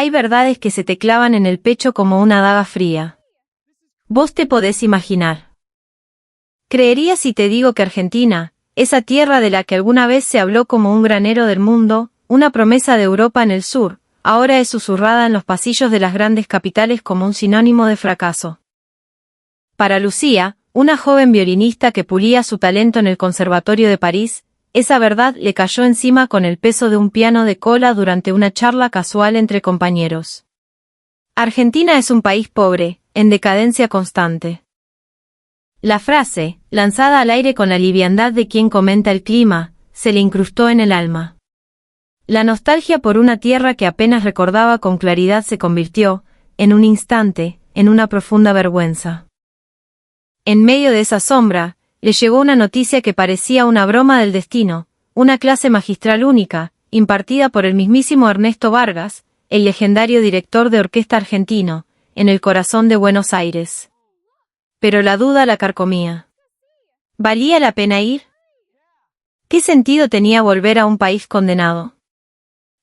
Hay verdades que se te clavan en el pecho como una daga fría. Vos te podés imaginar. Creería si te digo que Argentina, esa tierra de la que alguna vez se habló como un granero del mundo, una promesa de Europa en el sur, ahora es susurrada en los pasillos de las grandes capitales como un sinónimo de fracaso. Para Lucía, una joven violinista que pulía su talento en el Conservatorio de París, esa verdad le cayó encima con el peso de un piano de cola durante una charla casual entre compañeros. Argentina es un país pobre, en decadencia constante. La frase, lanzada al aire con la liviandad de quien comenta el clima, se le incrustó en el alma. La nostalgia por una tierra que apenas recordaba con claridad se convirtió, en un instante, en una profunda vergüenza. En medio de esa sombra, le llegó una noticia que parecía una broma del destino, una clase magistral única, impartida por el mismísimo Ernesto Vargas, el legendario director de orquesta argentino, en el corazón de Buenos Aires. Pero la duda la carcomía. ¿Valía la pena ir? ¿Qué sentido tenía volver a un país condenado?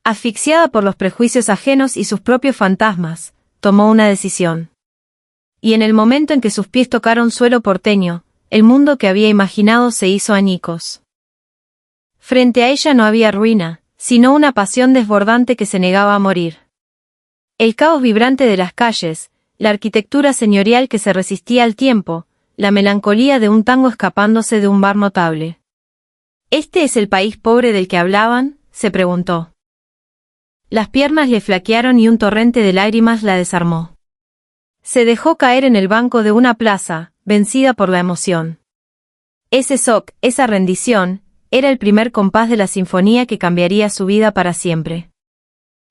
Asfixiada por los prejuicios ajenos y sus propios fantasmas, tomó una decisión. Y en el momento en que sus pies tocaron suelo porteño, el mundo que había imaginado se hizo añicos. Frente a ella no había ruina, sino una pasión desbordante que se negaba a morir. El caos vibrante de las calles, la arquitectura señorial que se resistía al tiempo, la melancolía de un tango escapándose de un bar notable. ¿Este es el país pobre del que hablaban?, se preguntó. Las piernas le flaquearon y un torrente de lágrimas la desarmó. Se dejó caer en el banco de una plaza, vencida por la emoción. Ese shock, esa rendición, era el primer compás de la sinfonía que cambiaría su vida para siempre.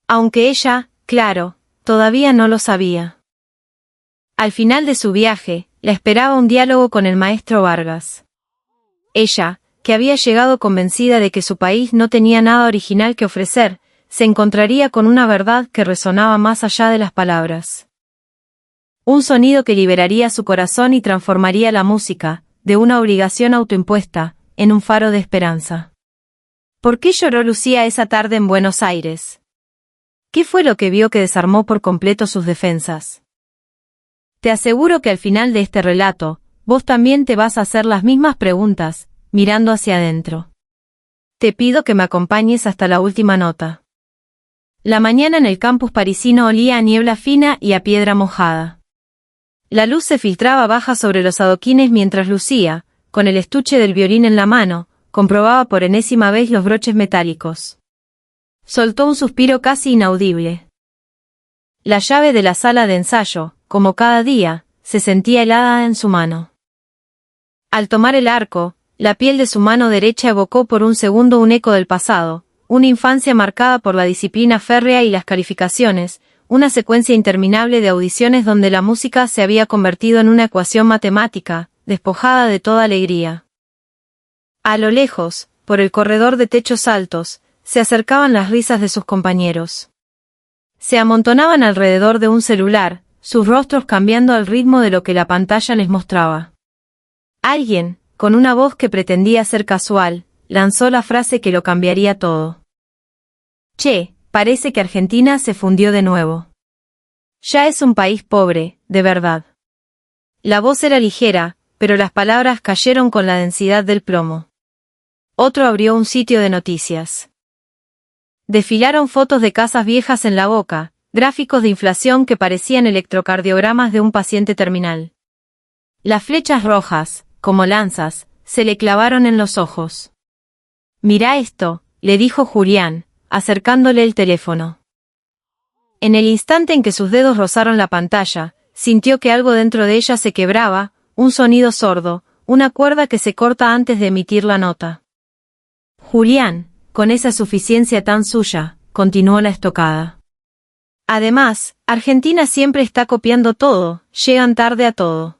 Aunque ella, claro, todavía no lo sabía. Al final de su viaje, la esperaba un diálogo con el maestro Vargas. Ella, que había llegado convencida de que su país no tenía nada original que ofrecer, se encontraría con una verdad que resonaba más allá de las palabras. Un sonido que liberaría su corazón y transformaría la música, de una obligación autoimpuesta, en un faro de esperanza. ¿Por qué lloró Lucía esa tarde en Buenos Aires? ¿Qué fue lo que vio que desarmó por completo sus defensas? Te aseguro que al final de este relato, vos también te vas a hacer las mismas preguntas, mirando hacia adentro. Te pido que me acompañes hasta la última nota. La mañana en el campus parisino olía a niebla fina y a piedra mojada. La luz se filtraba baja sobre los adoquines mientras Lucía, con el estuche del violín en la mano, comprobaba por enésima vez los broches metálicos. Soltó un suspiro casi inaudible. La llave de la sala de ensayo, como cada día, se sentía helada en su mano. Al tomar el arco, la piel de su mano derecha evocó por un segundo un eco del pasado, una infancia marcada por la disciplina férrea y las calificaciones, una secuencia interminable de audiciones donde la música se había convertido en una ecuación matemática, despojada de toda alegría. A lo lejos, por el corredor de techos altos, se acercaban las risas de sus compañeros. Se amontonaban alrededor de un celular, sus rostros cambiando al ritmo de lo que la pantalla les mostraba. Alguien, con una voz que pretendía ser casual, lanzó la frase que lo cambiaría todo. Che, parece que Argentina se fundió de nuevo. Ya es un país pobre, de verdad. La voz era ligera, pero las palabras cayeron con la densidad del plomo. Otro abrió un sitio de noticias. Desfilaron fotos de casas viejas en la boca, gráficos de inflación que parecían electrocardiogramas de un paciente terminal. Las flechas rojas, como lanzas, se le clavaron en los ojos. «Mirá esto», le dijo Julián, acercándole el teléfono. En el instante en que sus dedos rozaron la pantalla, sintió que algo dentro de ella se quebraba, un sonido sordo, una cuerda que se corta antes de emitir la nota. Julián, con esa suficiencia tan suya, continuó la estocada. Además, Argentina siempre está copiando todo, llegan tarde a todo.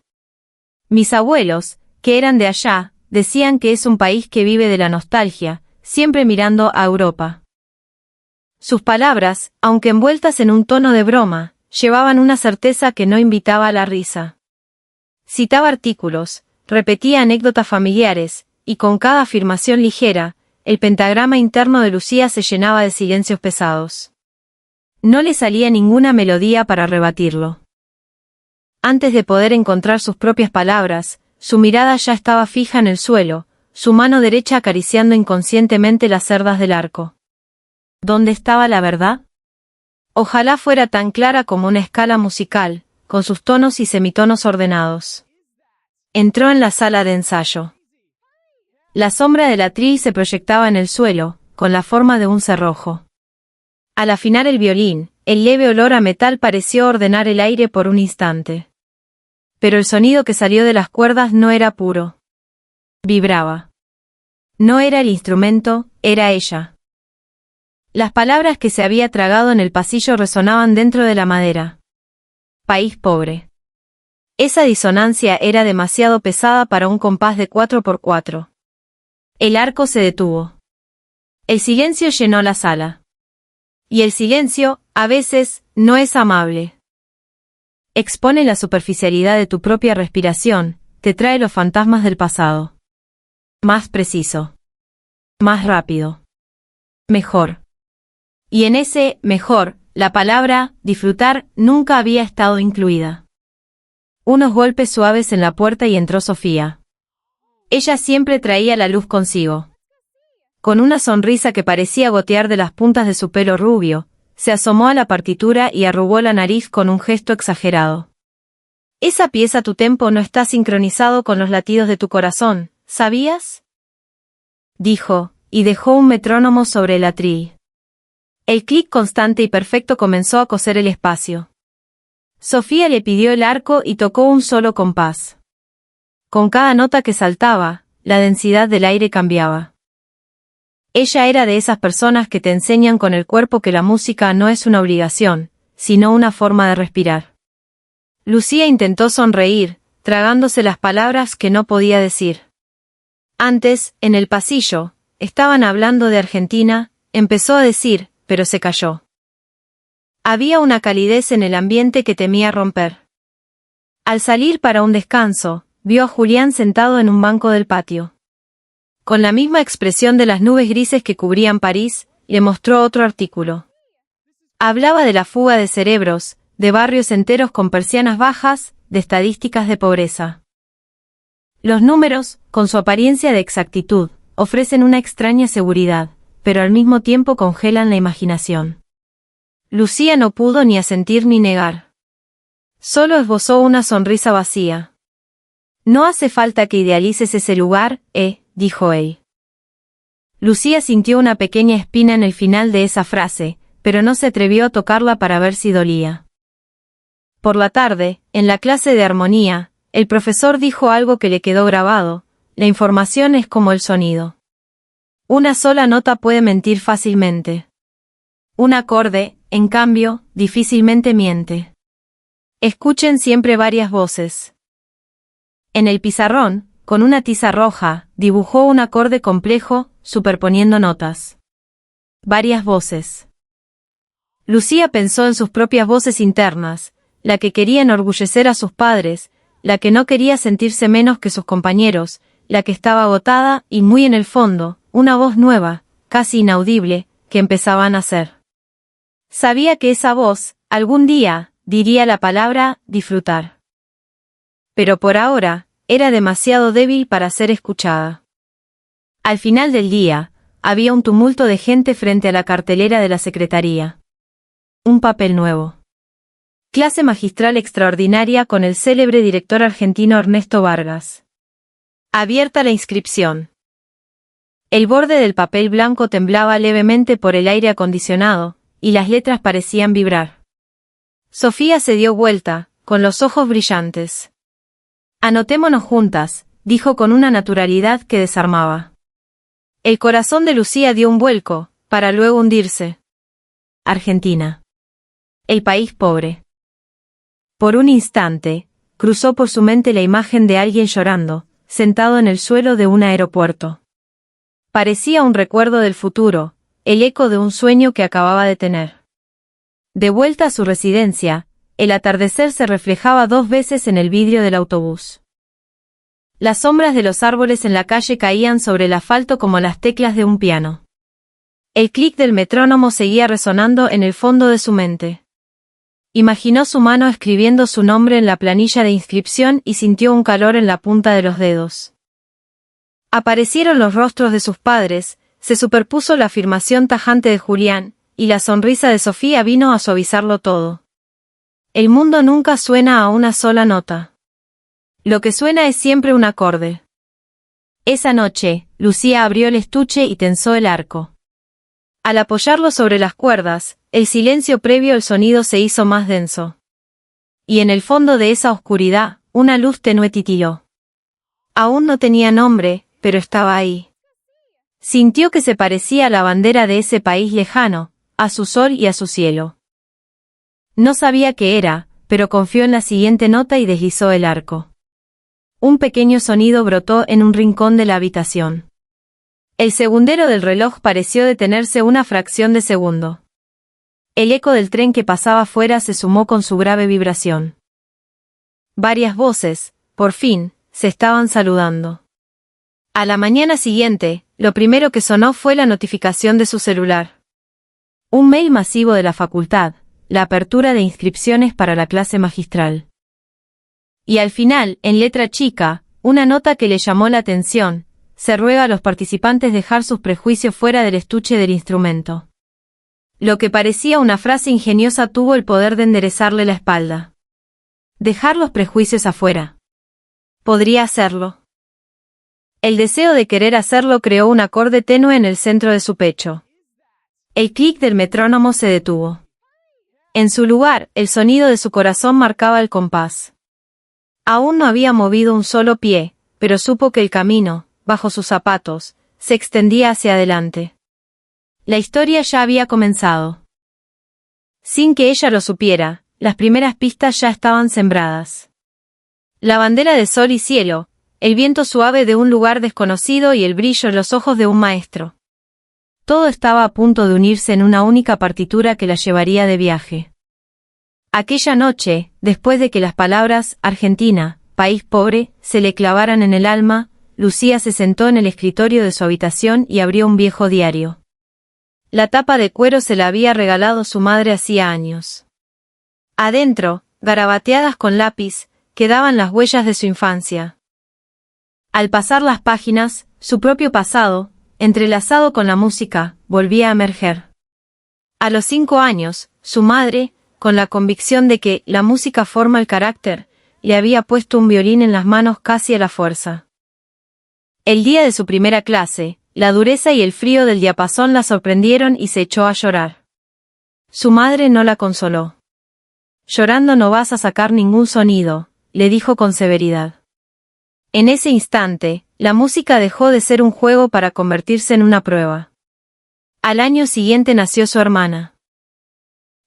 Mis abuelos, que eran de allá, decían que es un país que vive de la nostalgia, siempre mirando a Europa. Sus palabras, aunque envueltas en un tono de broma, llevaban una certeza que no invitaba a la risa. Citaba artículos, repetía anécdotas familiares, y con cada afirmación ligera, el pentagrama interno de Lucía se llenaba de silencios pesados. No le salía ninguna melodía para rebatirlo. Antes de poder encontrar sus propias palabras, su mirada ya estaba fija en el suelo, su mano derecha acariciando inconscientemente las cerdas del arco. ¿Dónde estaba la verdad? Ojalá fuera tan clara como una escala musical, con sus tonos y semitonos ordenados. Entró en la sala de ensayo. La sombra del atril se proyectaba en el suelo, con la forma de un cerrojo. Al afinar el violín, el leve olor a metal pareció ordenar el aire por un instante. Pero el sonido que salió de las cuerdas no era puro. Vibraba. No era el instrumento, era ella. Las palabras que se había tragado en el pasillo resonaban dentro de la madera. País pobre. Esa disonancia era demasiado pesada para un compás de 4x4. El arco se detuvo. El silencio llenó la sala. Y el silencio, a veces, no es amable. Expone la superficialidad de tu propia respiración, te trae los fantasmas del pasado. Más preciso. Más rápido. Mejor. Y en ese mejor, la palabra disfrutar nunca había estado incluida. Unos golpes suaves en la puerta y entró Sofía. Ella siempre traía la luz consigo. Con una sonrisa que parecía gotear de las puntas de su pelo rubio, se asomó a la partitura y arrugó la nariz con un gesto exagerado. Esa pieza tu tempo no está sincronizado con los latidos de tu corazón, ¿sabías? Dijo, y dejó un metrónomo sobre el atril. El clic constante y perfecto comenzó a coser el espacio. Sofía le pidió el arco y tocó un solo compás. Con cada nota que saltaba, la densidad del aire cambiaba. Ella era de esas personas que te enseñan con el cuerpo que la música no es una obligación, sino una forma de respirar. Lucía intentó sonreír, tragándose las palabras que no podía decir. Antes, en el pasillo, estaban hablando de Argentina, empezó a decir, pero se calló. Había una calidez en el ambiente que temía romper. Al salir para un descanso, vio a Julián sentado en un banco del patio. Con la misma expresión de las nubes grises que cubrían París, le mostró otro artículo. Hablaba de la fuga de cerebros, de barrios enteros con persianas bajas, de estadísticas de pobreza. Los números, con su apariencia de exactitud, ofrecen una extraña seguridad, pero al mismo tiempo congelan la imaginación. Lucía no pudo ni asentir ni negar. Solo esbozó una sonrisa vacía. No hace falta que idealices ese lugar, dijo él. Lucía sintió una pequeña espina en el final de esa frase, pero no se atrevió a tocarla para ver si dolía. Por la tarde, en la clase de armonía, el profesor dijo algo que le quedó grabado: la información es como el sonido. Una sola nota puede mentir fácilmente. Un acorde, en cambio, difícilmente miente. Escuchen siempre varias voces. En el pizarrón, con una tiza roja, dibujó un acorde complejo, superponiendo notas. Varias voces. Lucía pensó en sus propias voces internas, la que quería enorgullecer a sus padres, la que no quería sentirse menos que sus compañeros, la que estaba agotada y muy en el fondo, una voz nueva, casi inaudible, que empezaba a nacer. Sabía que esa voz, algún día, diría la palabra disfrutar. Pero por ahora, era demasiado débil para ser escuchada. Al final del día, había un tumulto de gente frente a la cartelera de la secretaría. Un papel nuevo. Clase magistral extraordinaria con el célebre director argentino Ernesto Vargas. Abierta la inscripción. El borde del papel blanco temblaba levemente por el aire acondicionado, y las letras parecían vibrar. Sofía se dio vuelta, con los ojos brillantes. Anotémonos juntas, dijo con una naturalidad que desarmaba. El corazón de Lucía dio un vuelco, para luego hundirse. Argentina. El país pobre. Por un instante, cruzó por su mente la imagen de alguien llorando, sentado en el suelo de un aeropuerto. Parecía un recuerdo del futuro, el eco de un sueño que acababa de tener. De vuelta a su residencia, el atardecer se reflejaba 2 veces en el vidrio del autobús. Las sombras de los árboles en la calle caían sobre el asfalto como las teclas de un piano. El clic del metrónomo seguía resonando en el fondo de su mente. Imaginó su mano escribiendo su nombre en la planilla de inscripción y sintió un calor en la punta de los dedos. Aparecieron los rostros de sus padres, se superpuso la afirmación tajante de Julián, y la sonrisa de Sofía vino a suavizarlo todo. El mundo nunca suena a una sola nota. Lo que suena es siempre un acorde. Esa noche, Lucía abrió el estuche y tensó el arco. Al apoyarlo sobre las cuerdas, el silencio previo al sonido se hizo más denso. Y en el fondo de esa oscuridad, una luz tenue titilló. Aún no tenía nombre, pero estaba ahí. Sintió que se parecía a la bandera de ese país lejano, a su sol y a su cielo. No sabía qué era, pero confió en la siguiente nota y deslizó el arco. Un pequeño sonido brotó en un rincón de la habitación. El segundero del reloj pareció detenerse una fracción de segundo. El eco del tren que pasaba fuera se sumó con su grave vibración. Varias voces, por fin, se estaban saludando. A la mañana siguiente, lo primero que sonó fue la notificación de su celular. Un mail masivo de la facultad, la apertura de inscripciones para la clase magistral. Y al final, en letra chica, una nota que le llamó la atención: se ruega a los participantes dejar sus prejuicios fuera del estuche del instrumento. Lo que parecía una frase ingeniosa tuvo el poder de enderezarle la espalda. Dejar los prejuicios afuera. Podría hacerlo. El deseo de querer hacerlo creó un acorde tenue en el centro de su pecho. El clic del metrónomo se detuvo. En su lugar, el sonido de su corazón marcaba el compás. Aún no había movido un solo pie, pero supo que el camino, bajo sus zapatos, se extendía hacia adelante. La historia ya había comenzado. Sin que ella lo supiera, las primeras pistas ya estaban sembradas. La bandera de sol y cielo, el viento suave de un lugar desconocido y el brillo en los ojos de un maestro. Todo estaba a punto de unirse en una única partitura que la llevaría de viaje. Aquella noche, después de que las palabras «Argentina, país pobre» se le clavaran en el alma, Lucía se sentó en el escritorio de su habitación y abrió un viejo diario. La tapa de cuero se la había regalado su madre hacía años. Adentro, garabateadas con lápiz, quedaban las huellas de su infancia. Al pasar las páginas, su propio pasado, entrelazado con la música, volvía a emerger. A los 5 años, su madre, con la convicción de que la música forma el carácter, le había puesto un violín en las manos casi a la fuerza. El día de su primera clase, la dureza y el frío del diapasón la sorprendieron y se echó a llorar. Su madre no la consoló. «Llorando no vas a sacar ningún sonido», le dijo con severidad. En ese instante, la música dejó de ser un juego para convertirse en una prueba. Al año siguiente nació su hermana.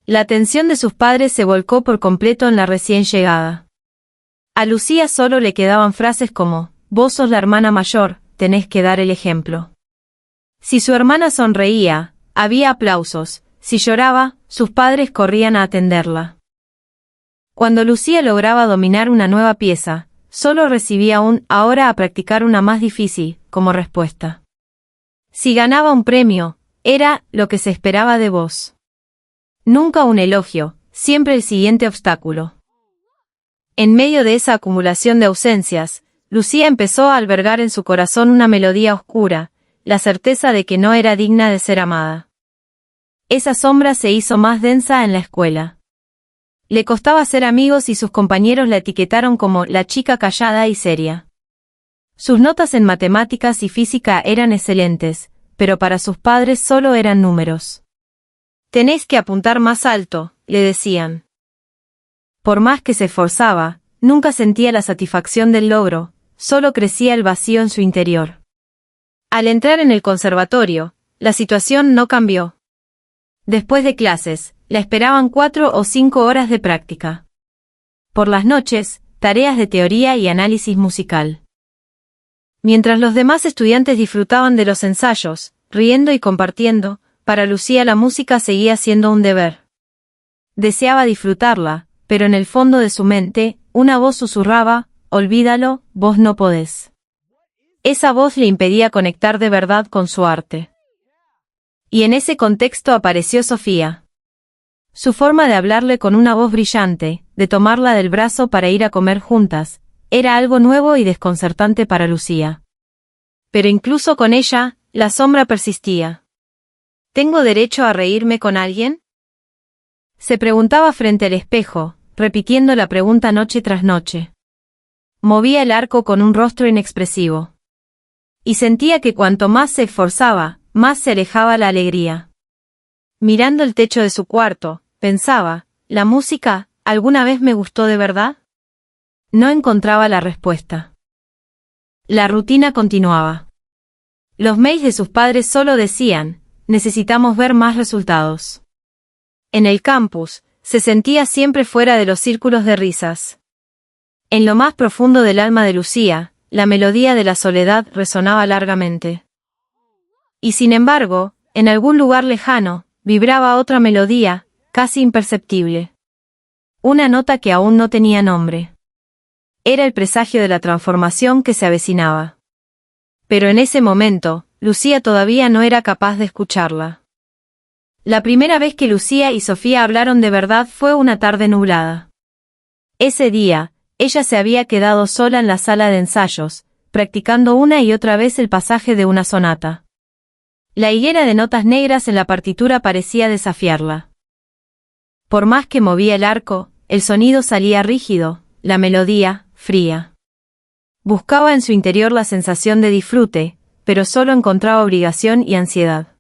La atención de sus padres se volcó por completo en la recién llegada. A Lucía solo le quedaban frases como: «Vos sos la hermana mayor, tenés que dar el ejemplo». Si su hermana sonreía, había aplausos; si lloraba, sus padres corrían a atenderla. Cuando Lucía lograba dominar una nueva pieza, solo recibía un «ahora a practicar una más difícil» como respuesta. Si ganaba un premio, era lo que se esperaba de vos. Nunca un elogio, siempre el siguiente obstáculo. En medio de esa acumulación de ausencias, Lucía empezó a albergar en su corazón una melodía oscura, la certeza de que no era digna de ser amada. Esa sombra se hizo más densa en la escuela. Le costaba hacer amigos y sus compañeros la etiquetaron como la chica callada y seria. Sus notas en matemáticas y física eran excelentes, pero para sus padres solo eran números. «Tenés que apuntar más alto», le decían. Por más que se esforzaba, nunca sentía la satisfacción del logro, solo crecía el vacío en su interior. Al entrar en el conservatorio, la situación no cambió. Después de clases, la esperaban 4 o 5 horas de práctica. Por las noches, tareas de teoría y análisis musical. Mientras los demás estudiantes disfrutaban de los ensayos, riendo y compartiendo, para Lucía la música seguía siendo un deber. Deseaba disfrutarla, pero en el fondo de su mente, una voz susurraba: «Olvídalo, vos no podés». Esa voz le impedía conectar de verdad con su arte. Y en ese contexto apareció Sofía. Su forma de hablarle con una voz brillante, de tomarla del brazo para ir a comer juntas, era algo nuevo y desconcertante para Lucía. Pero incluso con ella, la sombra persistía. ¿Tengo derecho a reírme con alguien? Se preguntaba frente al espejo, repitiendo la pregunta noche tras noche. Movía el arco con un rostro inexpresivo. Y sentía que cuanto más se esforzaba, más se alejaba la alegría. Mirando el techo de su cuarto, pensaba, ¿la música, alguna vez me gustó de verdad? No encontraba la respuesta. La rutina continuaba. Los mails de sus padres solo decían, necesitamos ver más resultados. En el campus, se sentía siempre fuera de los círculos de risas. En lo más profundo del alma de Lucía, la melodía de la soledad resonaba largamente. Y sin embargo, en algún lugar lejano, vibraba otra melodía, casi imperceptible. Una nota que aún no tenía nombre. Era el presagio de la transformación que se avecinaba. Pero en ese momento, Lucía todavía no era capaz de escucharla. La primera vez que Lucía y Sofía hablaron de verdad fue una tarde nublada. Ese día, ella se había quedado sola en la sala de ensayos, practicando una y otra vez el pasaje de una sonata. La higuera de notas negras en la partitura parecía desafiarla. Por más que movía el arco, el sonido salía rígido, la melodía, fría. Buscaba en su interior la sensación de disfrute, pero solo encontraba obligación y ansiedad.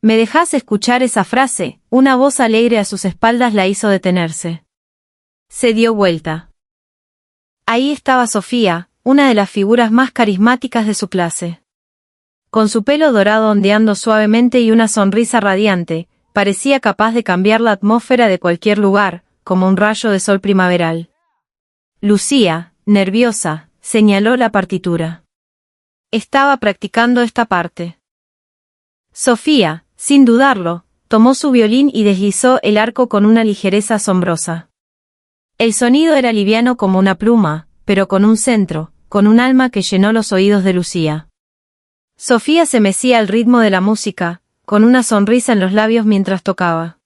¿Me dejás escuchar esa frase? Una voz alegre a sus espaldas la hizo detenerse. Se dio vuelta. Ahí estaba Sofía, una de las figuras más carismáticas de su clase. Con su pelo dorado ondeando suavemente y una sonrisa radiante, parecía capaz de cambiar la atmósfera de cualquier lugar, como un rayo de sol primaveral. Lucía, nerviosa, señaló la partitura. Estaba practicando esta parte. Sofía, sin dudarlo, tomó su violín y deslizó el arco con una ligereza asombrosa. El sonido era liviano como una pluma, pero con un centro, con un alma que llenó los oídos de Lucía. Sofía se mecía al ritmo de la música, con una sonrisa en los labios mientras tocaba.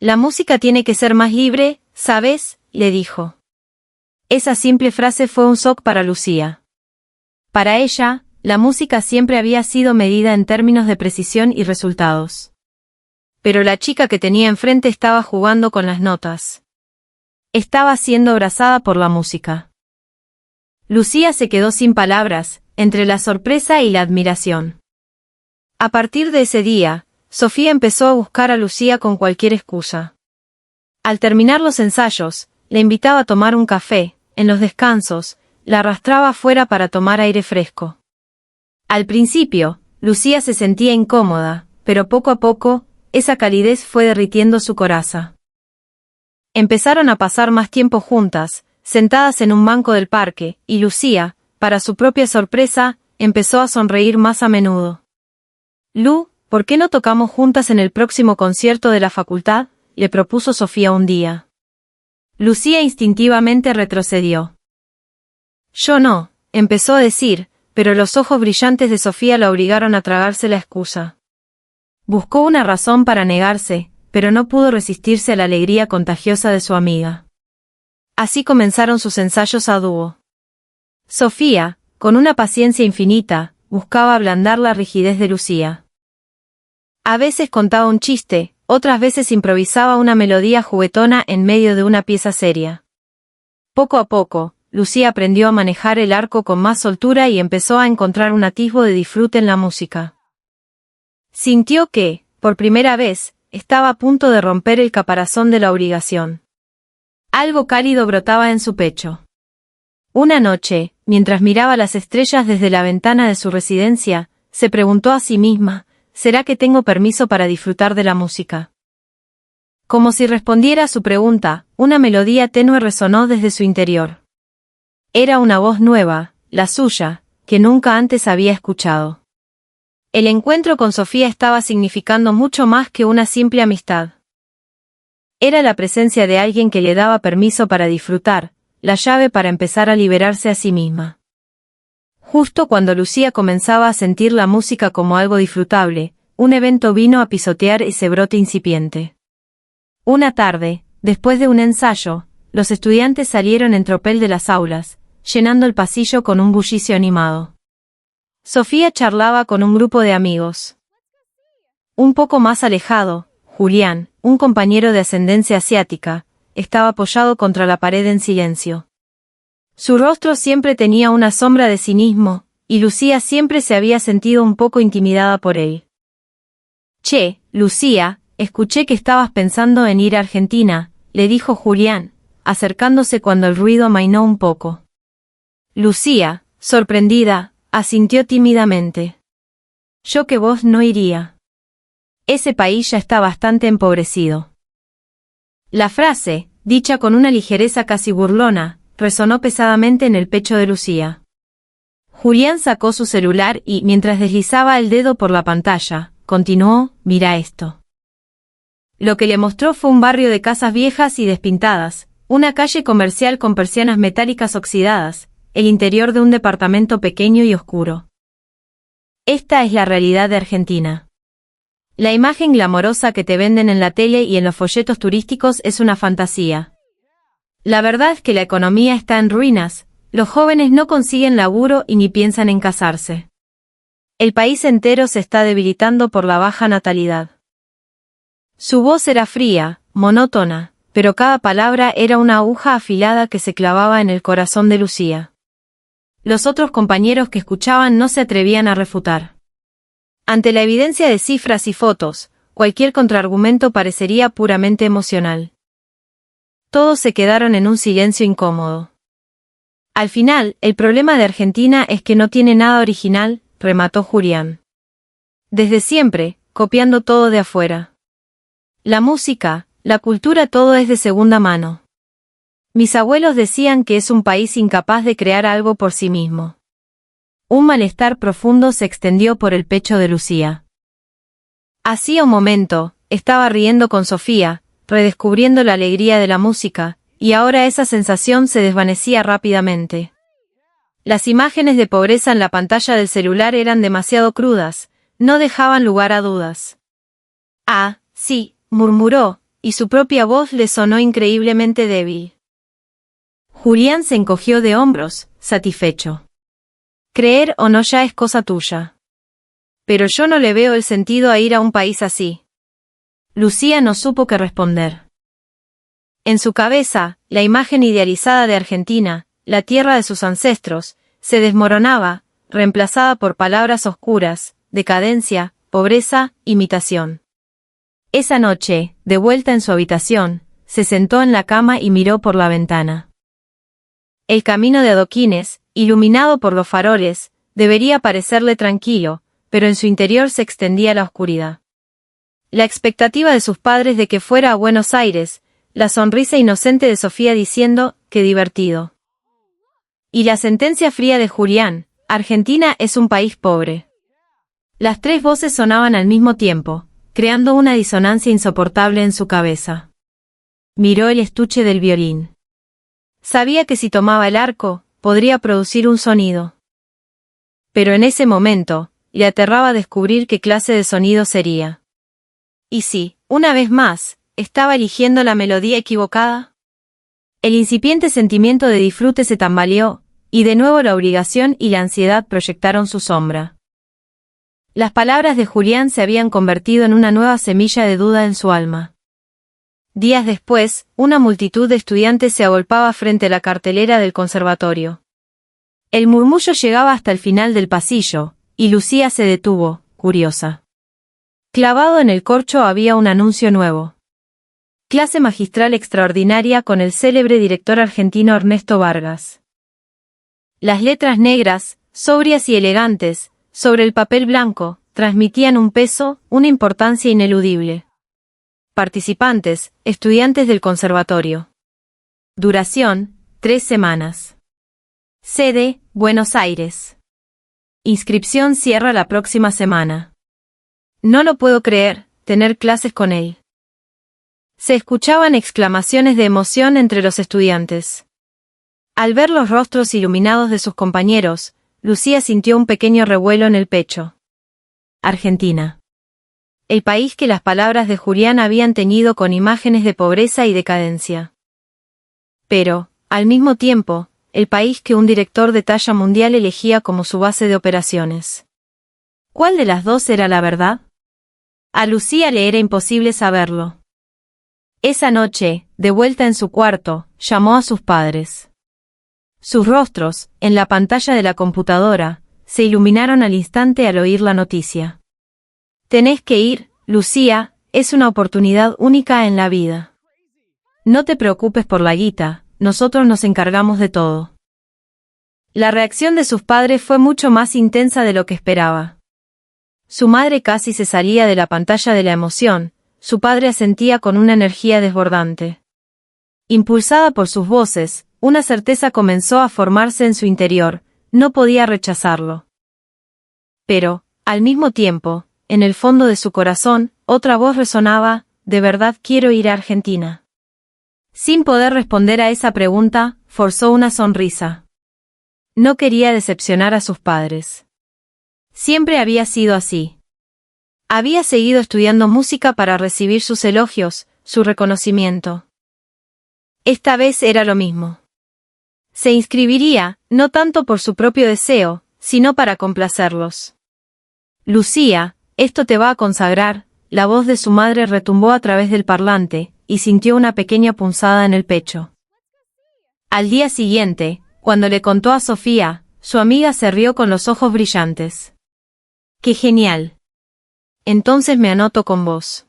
La música tiene que ser más libre, ¿sabes?, le dijo. Esa simple frase fue un shock para Lucía. Para ella, la música siempre había sido medida en términos de precisión y resultados. Pero la chica que tenía enfrente estaba jugando con las notas. Estaba siendo abrazada por la música. Lucía se quedó sin palabras, entre la sorpresa y la admiración. A partir de ese día, Sofía empezó a buscar a Lucía con cualquier excusa. Al terminar los ensayos, le invitaba a tomar un café, en los descansos, la arrastraba afuera para tomar aire fresco. Al principio, Lucía se sentía incómoda, pero poco a poco, esa calidez fue derritiendo su coraza. Empezaron a pasar más tiempo juntas, sentadas en un banco del parque, y Lucía, para su propia sorpresa, empezó a sonreír más a menudo. Lu, ¿por qué no tocamos juntas en el próximo concierto de la facultad?, le propuso Sofía un día. Lucía instintivamente retrocedió. Yo no, empezó a decir, pero los ojos brillantes de Sofía la obligaron a tragarse la excusa. Buscó una razón para negarse, pero no pudo resistirse a la alegría contagiosa de su amiga. Así comenzaron sus ensayos a dúo. Sofía, con una paciencia infinita, buscaba ablandar la rigidez de Lucía. A veces contaba un chiste, otras veces improvisaba una melodía juguetona en medio de una pieza seria. Poco a poco, Lucía aprendió a manejar el arco con más soltura y empezó a encontrar un atisbo de disfrute en la música. Sintió que, por primera vez, estaba a punto de romper el caparazón de la obligación. Algo cálido brotaba en su pecho. Una noche, mientras miraba las estrellas desde la ventana de su residencia, se preguntó a sí misma, ¿será que tengo permiso para disfrutar de la música? Como si respondiera a su pregunta, una melodía tenue resonó desde su interior. Era una voz nueva, la suya, que nunca antes había escuchado. El encuentro con Sofía estaba significando mucho más que una simple amistad. Era la presencia de alguien que le daba permiso para disfrutar, la llave para empezar a liberarse a sí misma. Justo cuando Lucía comenzaba a sentir la música como algo disfrutable, un evento vino a pisotear ese brote incipiente. Una tarde, después de un ensayo, los estudiantes salieron en tropel de las aulas, llenando el pasillo con un bullicio animado. Sofía charlaba con un grupo de amigos. Un poco más alejado, Julián, un compañero de ascendencia asiática, estaba apoyado contra la pared en silencio. Su rostro siempre tenía una sombra de cinismo, y Lucía siempre se había sentido un poco intimidada por él. «Che, Lucía, escuché que estabas pensando en ir a Argentina», le dijo Julián, acercándose cuando el ruido amainó un poco. Lucía, sorprendida, asintió tímidamente. «Yo que vos no iría. Ese país ya está bastante empobrecido». La frase, dicha con una ligereza casi burlona, resonó pesadamente en el pecho de Lucía. Julián sacó su celular y, mientras deslizaba el dedo por la pantalla, continuó: «Mira esto». Lo que le mostró fue un barrio de casas viejas y despintadas, una calle comercial con persianas metálicas oxidadas, el interior de un departamento pequeño y oscuro. Esta es la realidad de Argentina. La imagen glamorosa que te venden en la tele y en los folletos turísticos es una fantasía. La verdad es que la economía está en ruinas, los jóvenes no consiguen laburo y ni piensan en casarse. El país entero se está debilitando por la baja natalidad. Su voz era fría, monótona, pero cada palabra era una aguja afilada que se clavaba en el corazón de Lucía. Los otros compañeros que escuchaban no se atrevían a refutar. Ante la evidencia de cifras y fotos, cualquier contraargumento parecería puramente emocional. Todos se quedaron en un silencio incómodo. Al final, el problema de Argentina es que no tiene nada original, remató Julián. Desde siempre, copiando todo de afuera. La música, la cultura, todo es de segunda mano. Mis abuelos decían que es un país incapaz de crear algo por sí mismo. Un malestar profundo se extendió por el pecho de Lucía. Hacía un momento, estaba riendo con Sofía, redescubriendo la alegría de la música, y ahora esa sensación se desvanecía rápidamente. Las imágenes de pobreza en la pantalla del celular eran demasiado crudas, no dejaban lugar a dudas. «Ah, sí», murmuró, y su propia voz le sonó increíblemente débil. Julián se encogió de hombros, satisfecho. «Creer o no ya es cosa tuya. Pero yo no le veo el sentido a ir a un país así». Lucía no supo qué responder. En su cabeza, la imagen idealizada de Argentina, la tierra de sus ancestros, se desmoronaba, reemplazada por palabras oscuras, decadencia, pobreza, imitación. Esa noche, de vuelta en su habitación, se sentó en la cama y miró por la ventana. El camino de adoquines, iluminado por los faroles, debería parecerle tranquilo, pero en su interior se extendía la oscuridad. La expectativa de sus padres de que fuera a Buenos Aires, la sonrisa inocente de Sofía diciendo, «qué divertido». Y la sentencia fría de Julián, «Argentina es un país pobre». Las tres voces sonaban al mismo tiempo, creando una disonancia insoportable en su cabeza. Miró el estuche del violín. Sabía que si tomaba el arco, podría producir un sonido. Pero en ese momento, le aterraba descubrir qué clase de sonido sería. ¿Y si, una vez más, estaba eligiendo la melodía equivocada? El incipiente sentimiento de disfrute se tambaleó, y de nuevo la obligación y la ansiedad proyectaron su sombra. Las palabras de Julián se habían convertido en una nueva semilla de duda en su alma. Días después, una multitud de estudiantes se agolpaba frente a la cartelera del conservatorio. El murmullo llegaba hasta el final del pasillo, y Lucía se detuvo, curiosa. Clavado en el corcho había un anuncio nuevo. Clase magistral extraordinaria con el célebre director argentino Ernesto Vargas. Las letras negras, sobrias y elegantes, sobre el papel blanco, transmitían un peso, una importancia ineludible. Participantes, estudiantes del conservatorio. Duración, 3 semanas. Sede, Buenos Aires. Inscripción cierra la próxima semana. No lo puedo creer, tener clases con él. Se escuchaban exclamaciones de emoción entre los estudiantes. Al ver los rostros iluminados de sus compañeros, Lucía sintió un pequeño revuelo en el pecho. Argentina. el país que las palabras de Julián habían teñido con imágenes de pobreza y decadencia. Pero, al mismo tiempo, el país que un director de talla mundial elegía como su base de operaciones. ¿Cuál de las dos era la verdad? A Lucía le era imposible saberlo. Esa noche, de vuelta en su cuarto, llamó a sus padres. Sus rostros, en la pantalla de la computadora, se iluminaron al instante al oír la noticia. Tenés que ir, Lucía, es una oportunidad única en la vida. No te preocupes por la guita, nosotros nos encargamos de todo. La reacción de sus padres fue mucho más intensa de lo que esperaba. Su madre casi se salía de la pantalla de la emoción, su padre asentía con una energía desbordante. Impulsada por sus voces, una certeza comenzó a formarse en su interior, no podía rechazarlo. Pero, al mismo tiempo, en el fondo de su corazón, otra voz resonaba, ¿de verdad quiero ir a Argentina? Sin poder responder a esa pregunta, forzó una sonrisa. No quería decepcionar a sus padres. Siempre había sido así. Había seguido estudiando música para recibir sus elogios, su reconocimiento. Esta vez era lo mismo. Se inscribiría, no tanto por su propio deseo, sino para complacerlos. Lucía, esto te va a consagrar, la voz de su madre retumbó a través del parlante, y sintió una pequeña punzada en el pecho. Al día siguiente, cuando le contó a Sofía, su amiga se rió con los ojos brillantes. ¡Qué genial! Entonces me anoto con vos.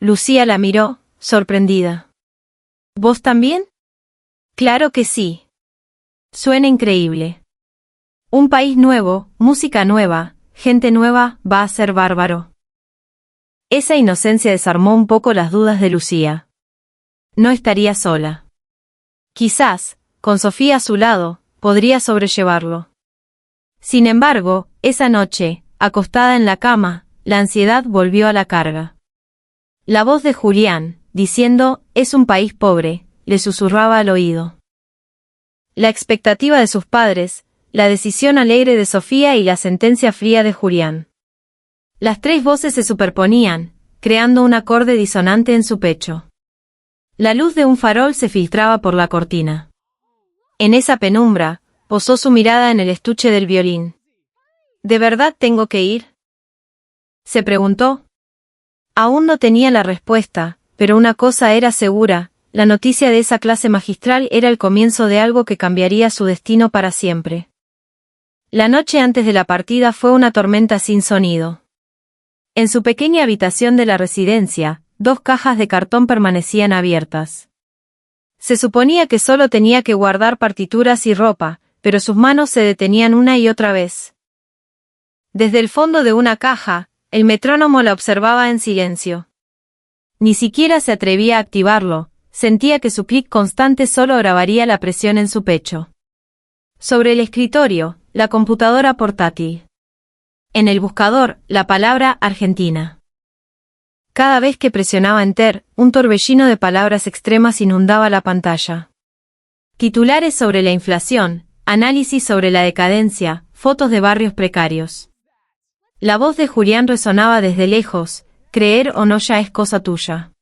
Lucía la miró, sorprendida. ¿Vos también? Claro que sí. Suena increíble. Un país nuevo, música nueva, gente nueva, va a ser bárbaro. Esa inocencia desarmó un poco las dudas de Lucía. No estaría sola. Quizás, con Sofía a su lado, podría sobrellevarlo. Sin embargo, esa noche, acostada en la cama, la ansiedad volvió a la carga. La voz de Julián, diciendo, es un país pobre, le susurraba al oído. La expectativa de sus padres, la decisión alegre de Sofía y la sentencia fría de Julián. Las tres voces se superponían, creando un acorde disonante en su pecho. La luz de un farol se filtraba por la cortina. En esa penumbra, posó su mirada en el estuche del violín. ¿De verdad tengo que ir? Se preguntó. Aún no tenía la respuesta, pero una cosa era segura, la noticia de esa clase magistral era el comienzo de algo que cambiaría su destino para siempre. La noche antes de la partida fue una tormenta sin sonido. En su pequeña habitación de la residencia, 2 cajas de cartón permanecían abiertas. Se suponía que solo tenía que guardar partituras y ropa, pero sus manos se detenían una y otra vez. Desde el fondo de una caja, el metrónomo la observaba en silencio. Ni siquiera se atrevía a activarlo, sentía que su clic constante solo grabaría la presión en su pecho. Sobre el escritorio, la computadora portátil. En el buscador, la palabra Argentina. Cada vez que presionaba Enter, un torbellino de palabras extremas inundaba la pantalla. Titulares sobre la inflación, análisis sobre la decadencia, fotos de barrios precarios. La voz de Julián resonaba desde lejos, creer o no ya es cosa tuya.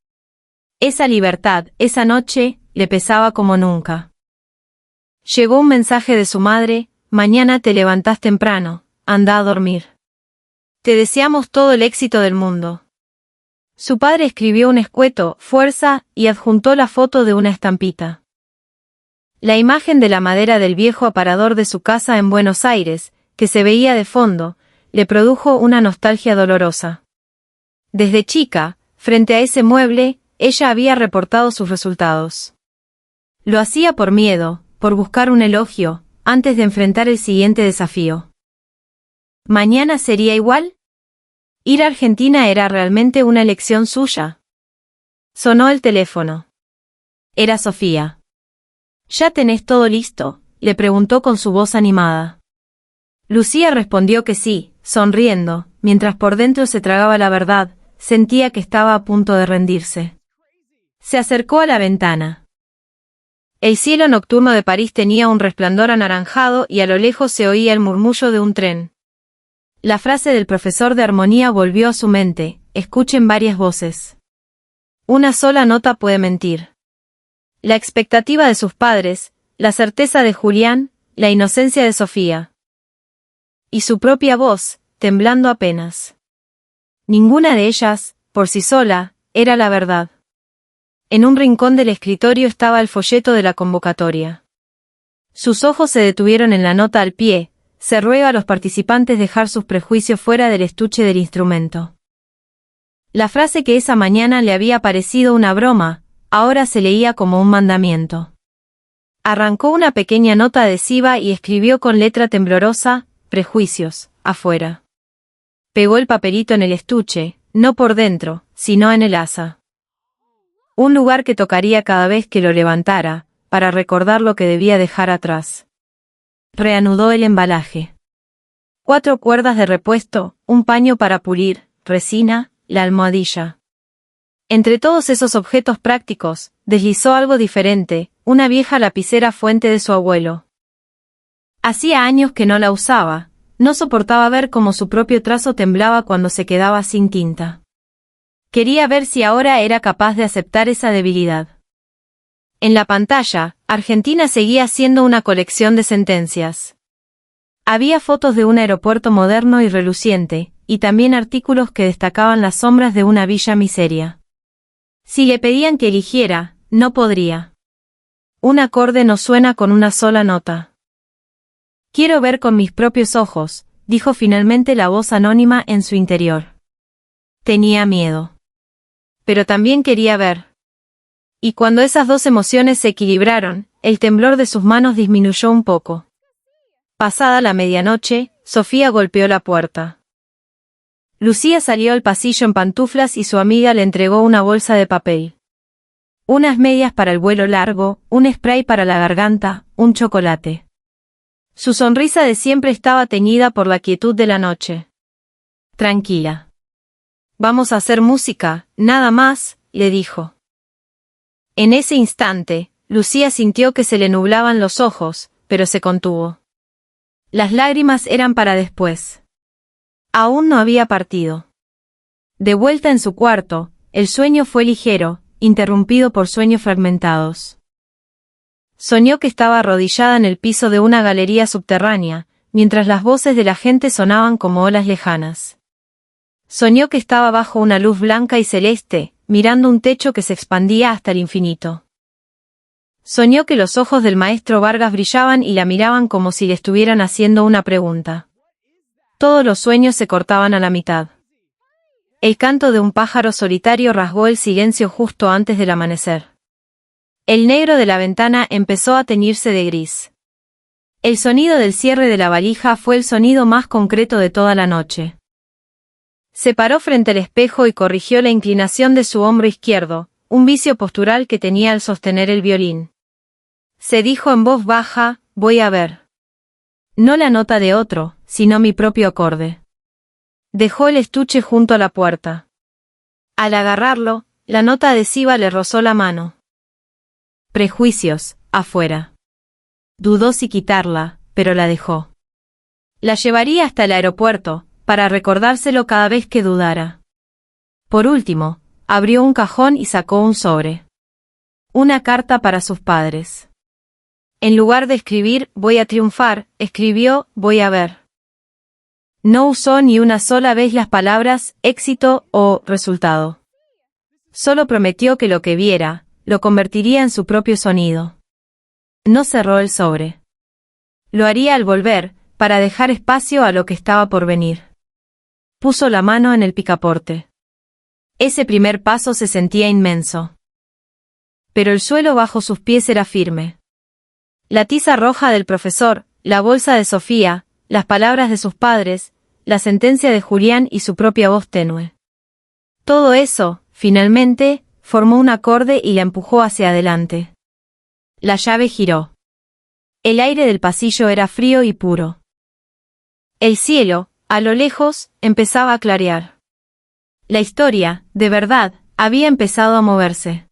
Esa libertad, esa noche, le pesaba como nunca. Llegó un mensaje de su madre, mañana te levantás temprano, anda a dormir. Te deseamos todo el éxito del mundo. Su padre escribió un escueto, fuerza, y adjuntó la foto de una estampita. La imagen de la madera del viejo aparador de su casa en Buenos Aires, que se veía de fondo, le produjo una nostalgia dolorosa. Desde chica, frente a ese mueble, ella había reportado sus resultados. Lo hacía por miedo, por buscar un elogio, antes de enfrentar el siguiente desafío. ¿Mañana sería igual? Ir a Argentina era realmente una elección suya. Sonó el teléfono. Era Sofía. ¿Ya tenés todo listo?, le preguntó con su voz animada. Lucía respondió que sí, sonriendo, mientras por dentro se tragaba la verdad, sentía que estaba a punto de rendirse. Se acercó a la ventana. El cielo nocturno de París tenía un resplandor anaranjado y a lo lejos se oía el murmullo de un tren. La frase del profesor de armonía volvió a su mente: escuchen varias voces. Una sola nota puede mentir. La expectativa de sus padres, la certeza de Julián, la inocencia de Sofía. Y su propia voz, temblando apenas. Ninguna de ellas, por sí sola, era la verdad. En un rincón del escritorio estaba el folleto de la convocatoria. Sus ojos se detuvieron en la nota al pie: se ruega a los participantes dejar sus prejuicios fuera del estuche del instrumento. La frase que esa mañana le había parecido una broma, ahora se leía como un mandamiento. Arrancó una pequeña nota adhesiva y escribió con letra temblorosa: prejuicios, afuera. Pegó el papelito en el estuche, no por dentro, sino en el asa. Un lugar que tocaría cada vez que lo levantara, para recordar lo que debía dejar atrás. Reanudó el embalaje. 4 cuerdas de repuesto, un paño para pulir, resina, la almohadilla. Entre todos esos objetos prácticos, deslizó algo diferente: una vieja lapicera fuente de su abuelo. Hacía años que no la usaba, no soportaba ver cómo su propio trazo temblaba cuando se quedaba sin tinta. Quería ver si ahora era capaz de aceptar esa debilidad. En la pantalla, Argentina seguía siendo una colección de sentencias. Había fotos de un aeropuerto moderno y reluciente, y también artículos que destacaban las sombras de una villa miseria. Si le pedían que eligiera, no podría. Un acorde no suena con una sola nota. Quiero ver con mis propios ojos, dijo finalmente la voz anónima en su interior. Tenía miedo. Pero también quería ver. Y cuando esas dos emociones se equilibraron, el temblor de sus manos disminuyó un poco. Pasada la medianoche, Sofía golpeó la puerta. Lucía salió al pasillo en pantuflas y su amiga le entregó una bolsa de papel. Unas medias para el vuelo largo, un spray para la garganta, un chocolate. Su sonrisa de siempre estaba teñida por la quietud de la noche. Tranquila. Vamos a hacer música, nada más, le dijo. En ese instante, Lucía sintió que se le nublaban los ojos, pero se contuvo. Las lágrimas eran para después. Aún no había partido. De vuelta en su cuarto, el sueño fue ligero, interrumpido por sueños fragmentados. Soñó que estaba arrodillada en el piso de una galería subterránea, mientras las voces de la gente sonaban como olas lejanas. Soñó que estaba bajo una luz blanca y celeste, mirando un techo que se expandía hasta el infinito. Soñó que los ojos del maestro Vargas brillaban y la miraban como si le estuvieran haciendo una pregunta. Todos los sueños se cortaban a la mitad. El canto de un pájaro solitario rasgó el silencio justo antes del amanecer. El negro de la ventana empezó a teñirse de gris. El sonido del cierre de la valija fue el sonido más concreto de toda la noche. Se paró frente al espejo y corrigió la inclinación de su hombro izquierdo, un vicio postural que tenía al sostener el violín. Se dijo en voz baja: voy a ver. No la nota de otro, sino mi propio acorde. Dejó el estuche junto a la puerta. Al agarrarlo, la nota adhesiva le rozó la mano. Prejuicios, afuera. Dudó si quitarla, pero la dejó. La llevaría hasta el aeropuerto, para recordárselo cada vez que dudara. Por último, abrió un cajón y sacó un sobre. Una carta para sus padres. En lugar de escribir «voy a triunfar», escribió «voy a ver». No usó ni una sola vez las palabras «éxito» o «resultado». Solo prometió que lo que viera, lo convertiría en su propio sonido. No cerró el sobre. Lo haría al volver, para dejar espacio a lo que estaba por venir. Puso la mano en el picaporte. Ese primer paso se sentía inmenso. Pero el suelo bajo sus pies era firme. La tiza roja del profesor, la bolsa de Sofía, las palabras de sus padres, la sentencia de Julián y su propia voz tenue. Todo eso, finalmente, formó un acorde y la empujó hacia adelante. La llave giró. El aire del pasillo era frío y puro. El cielo, a lo lejos, empezaba a clarear. La historia, de verdad, había empezado a moverse.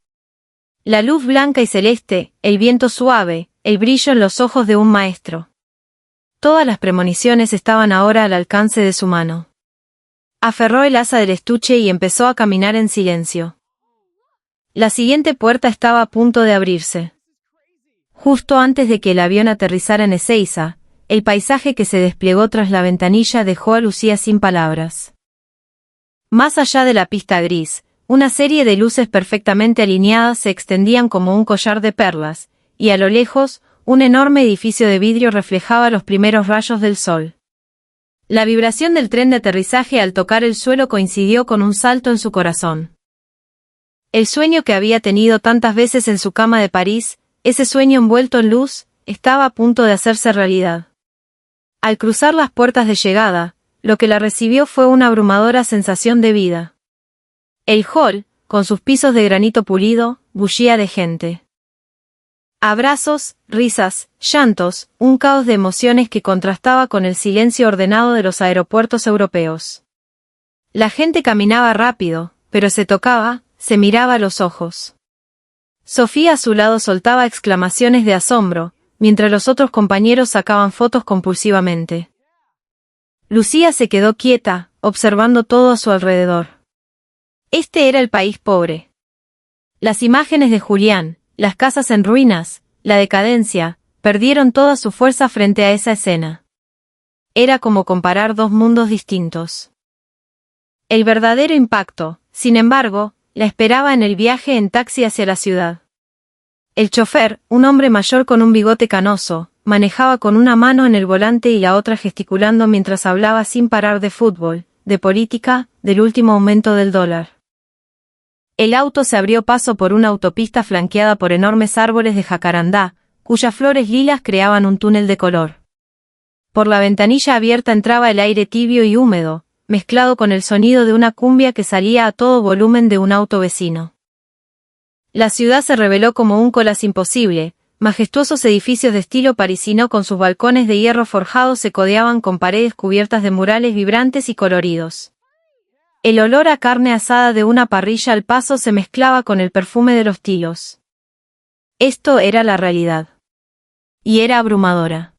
La luz blanca y celeste, el viento suave, el brillo en los ojos de un maestro. Todas las premoniciones estaban ahora al alcance de su mano. Aferró el asa del estuche y empezó a caminar en silencio. La siguiente puerta estaba a punto de abrirse. Justo antes de que el avión aterrizara en Ezeiza, el paisaje que se desplegó tras la ventanilla dejó a Lucía sin palabras. Más allá de la pista gris, una serie de luces perfectamente alineadas se extendían como un collar de perlas, y a lo lejos, un enorme edificio de vidrio reflejaba los primeros rayos del sol. La vibración del tren de aterrizaje al tocar el suelo coincidió con un salto en su corazón. El sueño que había tenido tantas veces en su cama de París, ese sueño envuelto en luz, estaba a punto de hacerse realidad. Al cruzar las puertas de llegada, lo que la recibió fue una abrumadora sensación de vida. El hall, con sus pisos de granito pulido, bullía de gente. Abrazos, risas, llantos, un caos de emociones que contrastaba con el silencio ordenado de los aeropuertos europeos. La gente caminaba rápido, pero se tocaba, se miraba a los ojos. Sofía a su lado soltaba exclamaciones de asombro, mientras los otros compañeros sacaban fotos compulsivamente. Lucía se quedó quieta, observando todo a su alrededor. Este era el país pobre. Las imágenes de Julián, las casas en ruinas, la decadencia, perdieron toda su fuerza frente a esa escena. Era como comparar dos mundos distintos. El verdadero impacto, sin embargo, la esperaba en el viaje en taxi hacia la ciudad. El chofer, un hombre mayor con un bigote canoso, manejaba con una mano en el volante y la otra gesticulando mientras hablaba sin parar de fútbol, de política, del último aumento del dólar. El auto se abrió paso por una autopista flanqueada por enormes árboles de jacarandá, cuyas flores lilas creaban un túnel de color. Por la ventanilla abierta entraba el aire tibio y húmedo, mezclado con el sonido de una cumbia que salía a todo volumen de un auto vecino. La ciudad se reveló como un collage imposible, majestuosos edificios de estilo parisino con sus balcones de hierro forjado se codeaban con paredes cubiertas de murales vibrantes y coloridos. El olor a carne asada de una parrilla al paso se mezclaba con el perfume de los tilos. Esto era la realidad. Y era abrumadora.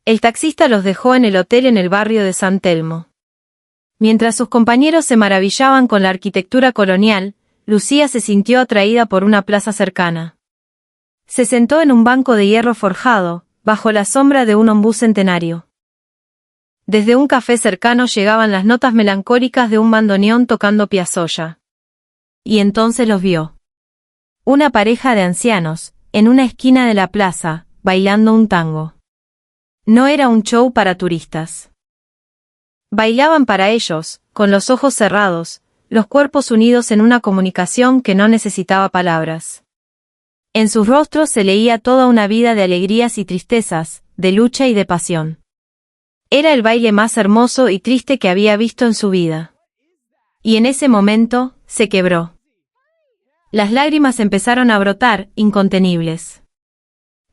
El taxista los dejó en el hotel en el barrio de San Telmo. Mientras sus compañeros se maravillaban con la arquitectura colonial, Lucía se sintió atraída por una plaza cercana. Se sentó en un banco de hierro forjado, bajo la sombra de un ombú centenario. Desde un café cercano llegaban las notas melancólicas de un bandoneón tocando Piazzolla. Y entonces los vio. Una pareja de ancianos, en una esquina de la plaza, bailando un tango. No era un show para turistas. Bailaban para ellos, con los ojos cerrados, los cuerpos unidos en una comunicación que no necesitaba palabras. En sus rostros se leía toda una vida de alegrías y tristezas, de lucha y de pasión. Era el baile más hermoso y triste que había visto en su vida. Y en ese momento, se quebró. Las lágrimas empezaron a brotar, incontenibles.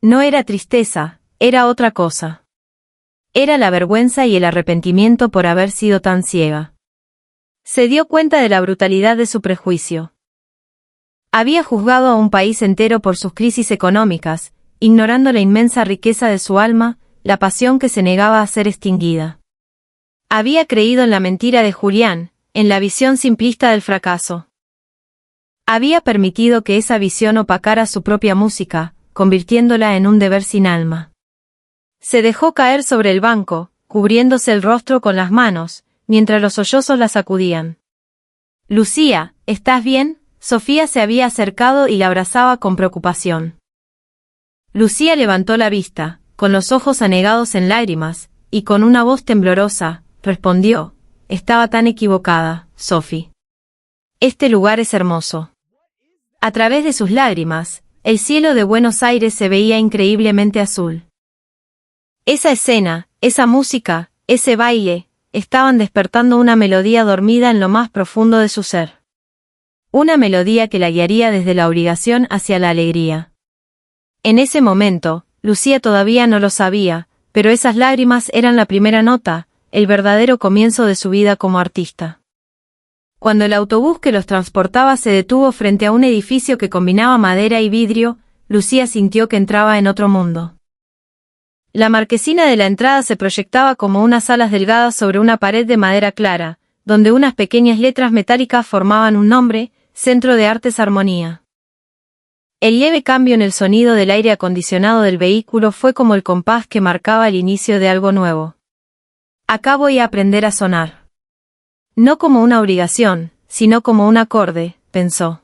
No era tristeza, era otra cosa. Era la vergüenza y el arrepentimiento por haber sido tan ciega. Se dio cuenta de la brutalidad de su prejuicio. Había juzgado a un país entero por sus crisis económicas, ignorando la inmensa riqueza de su alma, la pasión que se negaba a ser extinguida. Había creído en la mentira de Julián, en la visión simplista del fracaso. Había permitido que esa visión opacara su propia música, convirtiéndola en un deber sin alma. Se dejó caer sobre el banco, cubriéndose el rostro con las manos, mientras los sollozos la sacudían. Lucía, ¿estás bien? Sofía se había acercado y la abrazaba con preocupación. Lucía levantó la vista, con los ojos anegados en lágrimas, y con una voz temblorosa, respondió, estaba tan equivocada, Sophie. Este lugar es hermoso. A través de sus lágrimas, el cielo de Buenos Aires se veía increíblemente azul. Esa escena, esa música, ese baile, estaban despertando una melodía dormida en lo más profundo de su ser. Una melodía que la guiaría desde la obligación hacia la alegría. En ese momento, Lucía todavía no lo sabía, pero esas lágrimas eran la primera nota, el verdadero comienzo de su vida como artista. Cuando el autobús que los transportaba se detuvo frente a un edificio que combinaba madera y vidrio, Lucía sintió que entraba en otro mundo. La marquesina de la entrada se proyectaba como unas alas delgadas sobre una pared de madera clara, donde unas pequeñas letras metálicas formaban un nombre: Centro de Artes Armonía. El leve cambio en el sonido del aire acondicionado del vehículo fue como el compás que marcaba el inicio de algo nuevo. Acá voy a aprender a sonar. No como una obligación, sino como un acorde, pensó.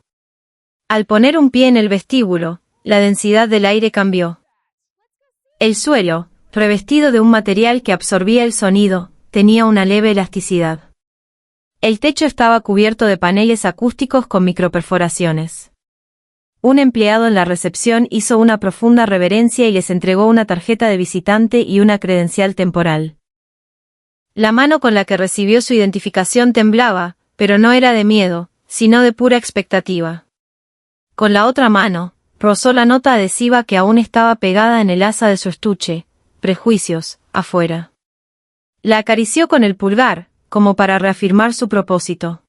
Al poner un pie en el vestíbulo, la densidad del aire cambió. El suelo, revestido de un material que absorbía el sonido, tenía una leve elasticidad. El techo estaba cubierto de paneles acústicos con microperforaciones. Un empleado en la recepción hizo una profunda reverencia y les entregó una tarjeta de visitante y una credencial temporal. La mano con la que recibió su identificación temblaba, pero no era de miedo, sino de pura expectativa. Con la otra mano, rozó la nota adhesiva que aún estaba pegada en el asa de su estuche: Prejuicios, afuera. La acarició con el pulgar, como para reafirmar su propósito.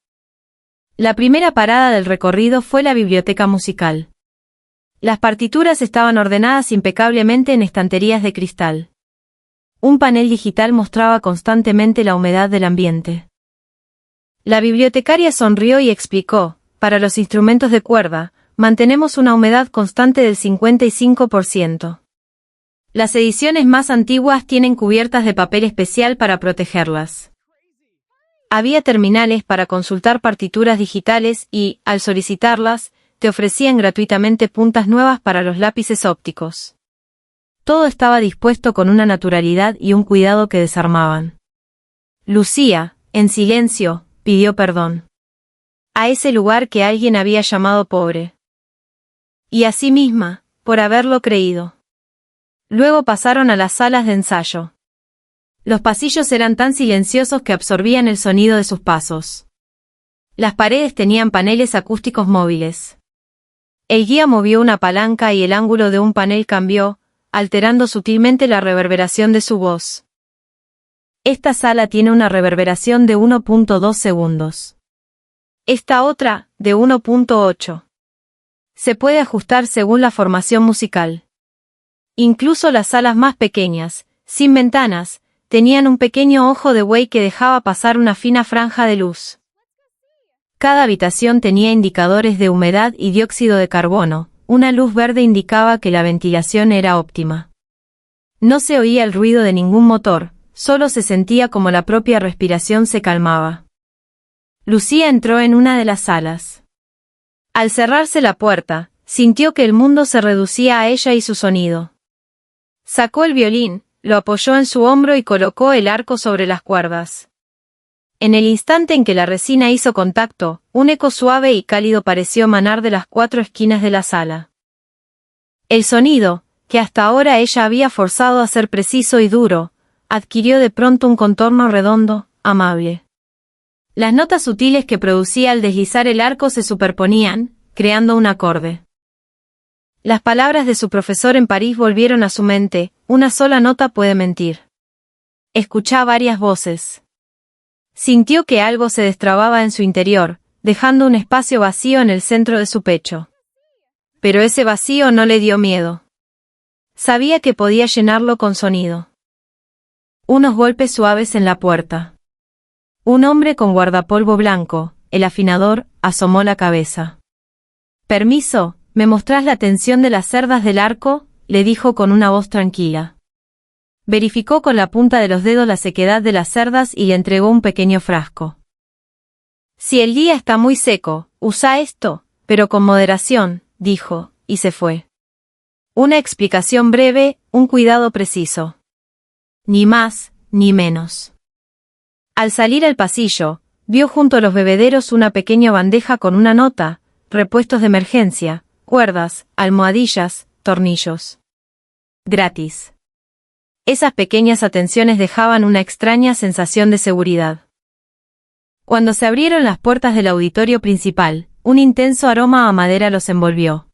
La primera parada del recorrido fue la biblioteca musical. Las partituras estaban ordenadas impecablemente en estanterías de cristal. Un panel digital mostraba constantemente la humedad del ambiente. La bibliotecaria sonrió y explicó: para los instrumentos de cuerda, mantenemos una humedad constante del 55%. Las ediciones más antiguas tienen cubiertas de papel especial para protegerlas. Había terminales para consultar partituras digitales y, al solicitarlas, te ofrecían gratuitamente puntas nuevas para los lápices ópticos. Todo estaba dispuesto con una naturalidad y un cuidado que desarmaban. Lucía, en silencio, pidió perdón. A ese lugar que alguien había llamado pobre. Y a sí misma, por haberlo creído. Luego pasaron a las salas de ensayo. Los pasillos eran tan silenciosos que absorbían el sonido de sus pasos. Las paredes tenían paneles acústicos móviles. El guía movió una palanca y el ángulo de un panel cambió, alterando sutilmente la reverberación de su voz. Esta sala tiene una reverberación de 1.2 segundos. Esta otra, de 1.8. Se puede ajustar según la formación musical. Incluso las salas más pequeñas, sin ventanas, tenían un pequeño ojo de buey que dejaba pasar una fina franja de luz. Cada habitación tenía indicadores de humedad y dióxido de carbono. Una luz verde indicaba que la ventilación era óptima. No se oía el ruido de ningún motor, solo se sentía como la propia respiración se calmaba. Lucía entró en una de las salas. Al cerrarse la puerta, sintió que el mundo se reducía a ella y su sonido. Sacó el violín, lo apoyó en su hombro y colocó el arco sobre las cuerdas. En el instante en que la resina hizo contacto, un eco suave y cálido pareció manar de las cuatro esquinas de la sala. El sonido, que hasta ahora ella había forzado a ser preciso y duro, adquirió de pronto un contorno redondo, amable. Las notas sutiles que producía al deslizar el arco se superponían, creando un acorde. Las palabras de su profesor en París volvieron a su mente: una sola nota puede mentir. Escuchó varias voces. Sintió que algo se destrababa en su interior, dejando un espacio vacío en el centro de su pecho. Pero ese vacío no le dio miedo. Sabía que podía llenarlo con sonido. Unos golpes suaves en la puerta. Un hombre con guardapolvo blanco, el afinador, asomó la cabeza. «Permiso, ¿me mostrás la tensión de las cerdas del arco?», le dijo con una voz tranquila. Verificó con la punta de los dedos la sequedad de las cerdas y le entregó un pequeño frasco. «Si el día está muy seco, usa esto, pero con moderación», dijo, y se fue. Una explicación breve, un cuidado preciso. Ni más, ni menos. Al salir al pasillo, vio junto a los bebederos una pequeña bandeja con una nota: repuestos de emergencia, cuerdas, almohadillas, tornillos. Gratis. Esas pequeñas atenciones dejaban una extraña sensación de seguridad. Cuando se abrieron las puertas del auditorio principal, un intenso aroma a madera los envolvió.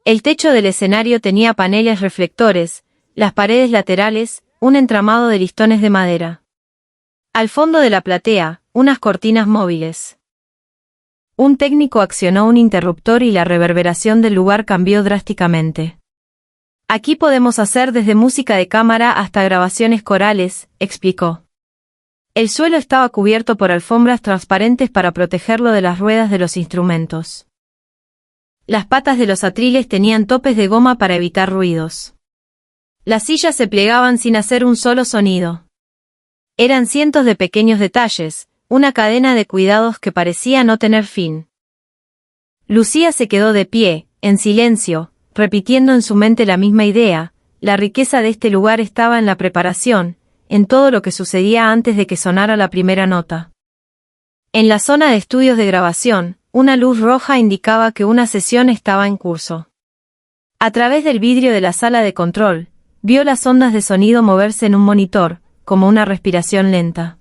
El techo del escenario tenía paneles reflectores, las paredes laterales, un entramado de listones de madera. Al fondo de la platea, unas cortinas móviles. Un técnico accionó un interruptor y la reverberación del lugar cambió drásticamente. Aquí podemos hacer desde música de cámara hasta grabaciones corales, explicó. El suelo estaba cubierto por alfombras transparentes para protegerlo de las ruedas de los instrumentos. Las patas de los atriles tenían topes de goma para evitar ruidos. Las sillas se plegaban sin hacer un solo sonido. Eran cientos de pequeños detalles, una cadena de cuidados que parecía no tener fin. Lucía se quedó de pie, en silencio, repitiendo en su mente la misma idea. La riqueza de este lugar estaba en la preparación, en todo lo que sucedía antes de que sonara la primera nota. En la zona de estudios de grabación, una luz roja indicaba que una sesión estaba en curso. A través del vidrio de la sala de control, vio las ondas de sonido moverse en un monitor, como una respiración lenta.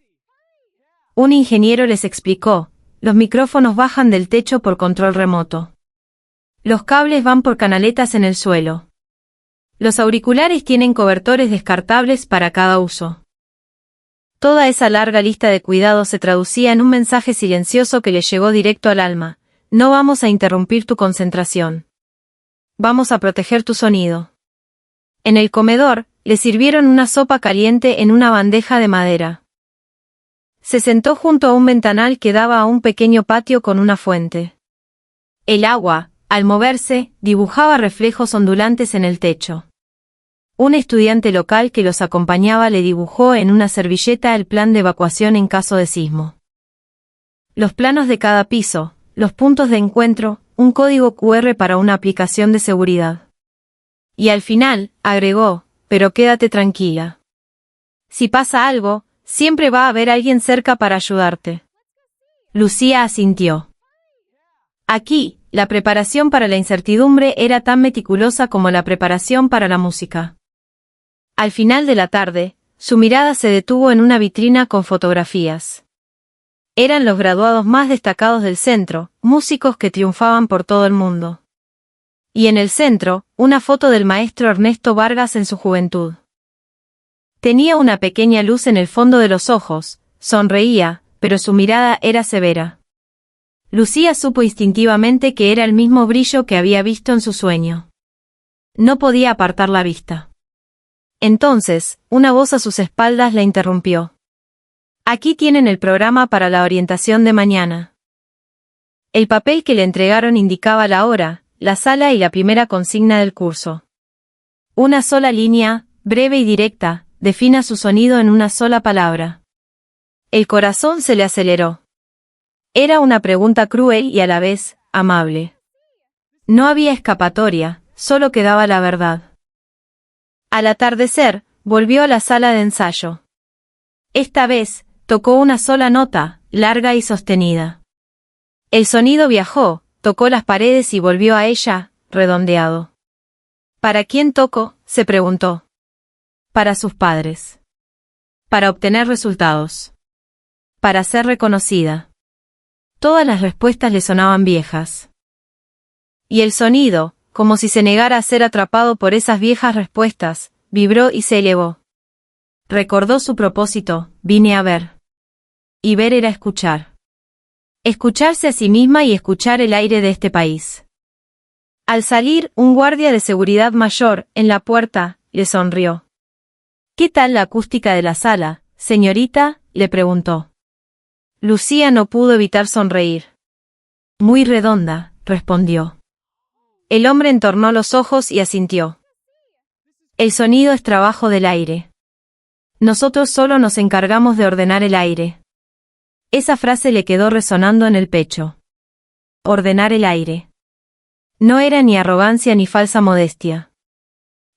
Un ingeniero les explicó: los micrófonos bajan del techo por control remoto. Los cables van por canaletas en el suelo. Los auriculares tienen cobertores descartables para cada uso. Toda esa larga lista de cuidados se traducía en un mensaje silencioso que le llegó directo al alma: no vamos a interrumpir tu concentración. Vamos a proteger tu sonido. En el comedor, le sirvieron una sopa caliente en una bandeja de madera. Se sentó junto a un ventanal que daba a un pequeño patio con una fuente. El agua, al moverse, dibujaba reflejos ondulantes en el techo. Un estudiante local que los acompañaba le dibujó en una servilleta el plan de evacuación en caso de sismo. Los planos de cada piso, los puntos de encuentro, un código QR para una aplicación de seguridad. Y al final, agregó: pero quédate tranquila. Si pasa algo, siempre va a haber alguien cerca para ayudarte. Lucía asintió. Aquí, la preparación para la incertidumbre era tan meticulosa como la preparación para la música. Al final de la tarde, su mirada se detuvo en una vitrina con fotografías. Eran los graduados más destacados del centro, músicos que triunfaban por todo el mundo. Y en el centro, una foto del maestro Ernesto Vargas en su juventud. Tenía una pequeña luz en el fondo de los ojos, sonreía, pero su mirada era severa. Lucía supo instintivamente que era el mismo brillo que había visto en su sueño. No podía apartar la vista. Entonces, una voz a sus espaldas la interrumpió. Aquí tienen el programa para la orientación de mañana. El papel que le entregaron indicaba la hora, la sala y la primera consigna del curso. Una sola línea, breve y directa, defina su sonido en una sola palabra. El corazón se le aceleró. Era una pregunta cruel y a la vez, amable. No había escapatoria, solo quedaba la verdad. Al atardecer, volvió a la sala de ensayo. Esta vez, tocó una sola nota, larga y sostenida. El sonido viajó, tocó las paredes y volvió a ella, redondeado. ¿Para quién toco?, se preguntó. Para sus padres. Para obtener resultados. Para ser reconocida. Todas las respuestas le sonaban viejas. Y el sonido, como si se negara a ser atrapado por esas viejas respuestas, vibró y se elevó. Recordó su propósito: vine a ver. Y ver era escuchar. Escucharse a sí misma y escuchar el aire de este país. Al salir, un guardia de seguridad mayor, en la puerta, le sonrió. ¿Qué tal la acústica de la sala, señorita?, le preguntó. Lucía no pudo evitar sonreír. Muy redonda, respondió. El hombre entornó los ojos y asintió. El sonido es trabajo del aire. Nosotros solo nos encargamos de ordenar el aire. Esa frase le quedó resonando en el pecho. Ordenar el aire. No era ni arrogancia ni falsa modestia.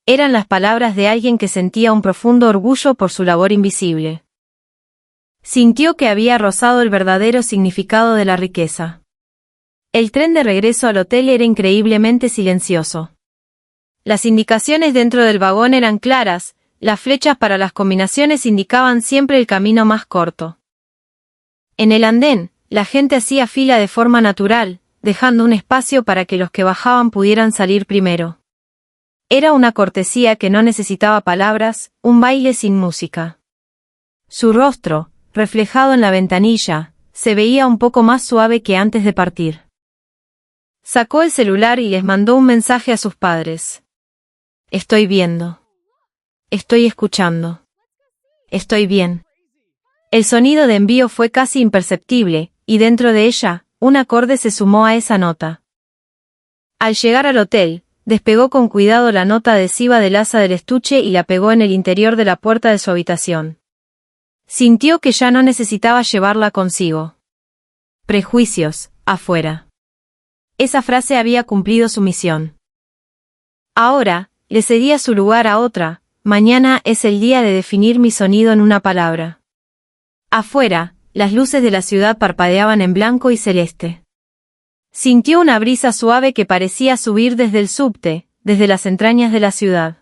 Eran las palabras de alguien que sentía un profundo orgullo por su labor invisible. Sintió que había rozado el verdadero significado de la riqueza. El tren de regreso al hotel era increíblemente silencioso. Las indicaciones dentro del vagón eran claras, las flechas para las combinaciones indicaban siempre el camino más corto. En el andén, la gente hacía fila de forma natural, dejando un espacio para que los que bajaban pudieran salir primero. Era una cortesía que no necesitaba palabras, un baile sin música. Su rostro, reflejado en la ventanilla, se veía un poco más suave que antes de partir. Sacó el celular y les mandó un mensaje a sus padres. Estoy viendo. Estoy escuchando. Estoy bien. El sonido de envío fue casi imperceptible, y dentro de ella, un acorde se sumó a esa nota. Al llegar al hotel, despegó con cuidado la nota adhesiva del asa del estuche y la pegó en el interior de la puerta de su habitación. Sintió que ya no necesitaba llevarla consigo. Prejuicios, afuera. Esa frase había cumplido su misión. Ahora, le cedía su lugar a otra: mañana es el día de definir mi sonido en una palabra. Afuera, las luces de la ciudad parpadeaban en blanco y celeste. Sintió una brisa suave que parecía subir desde el subte, desde las entrañas de la ciudad.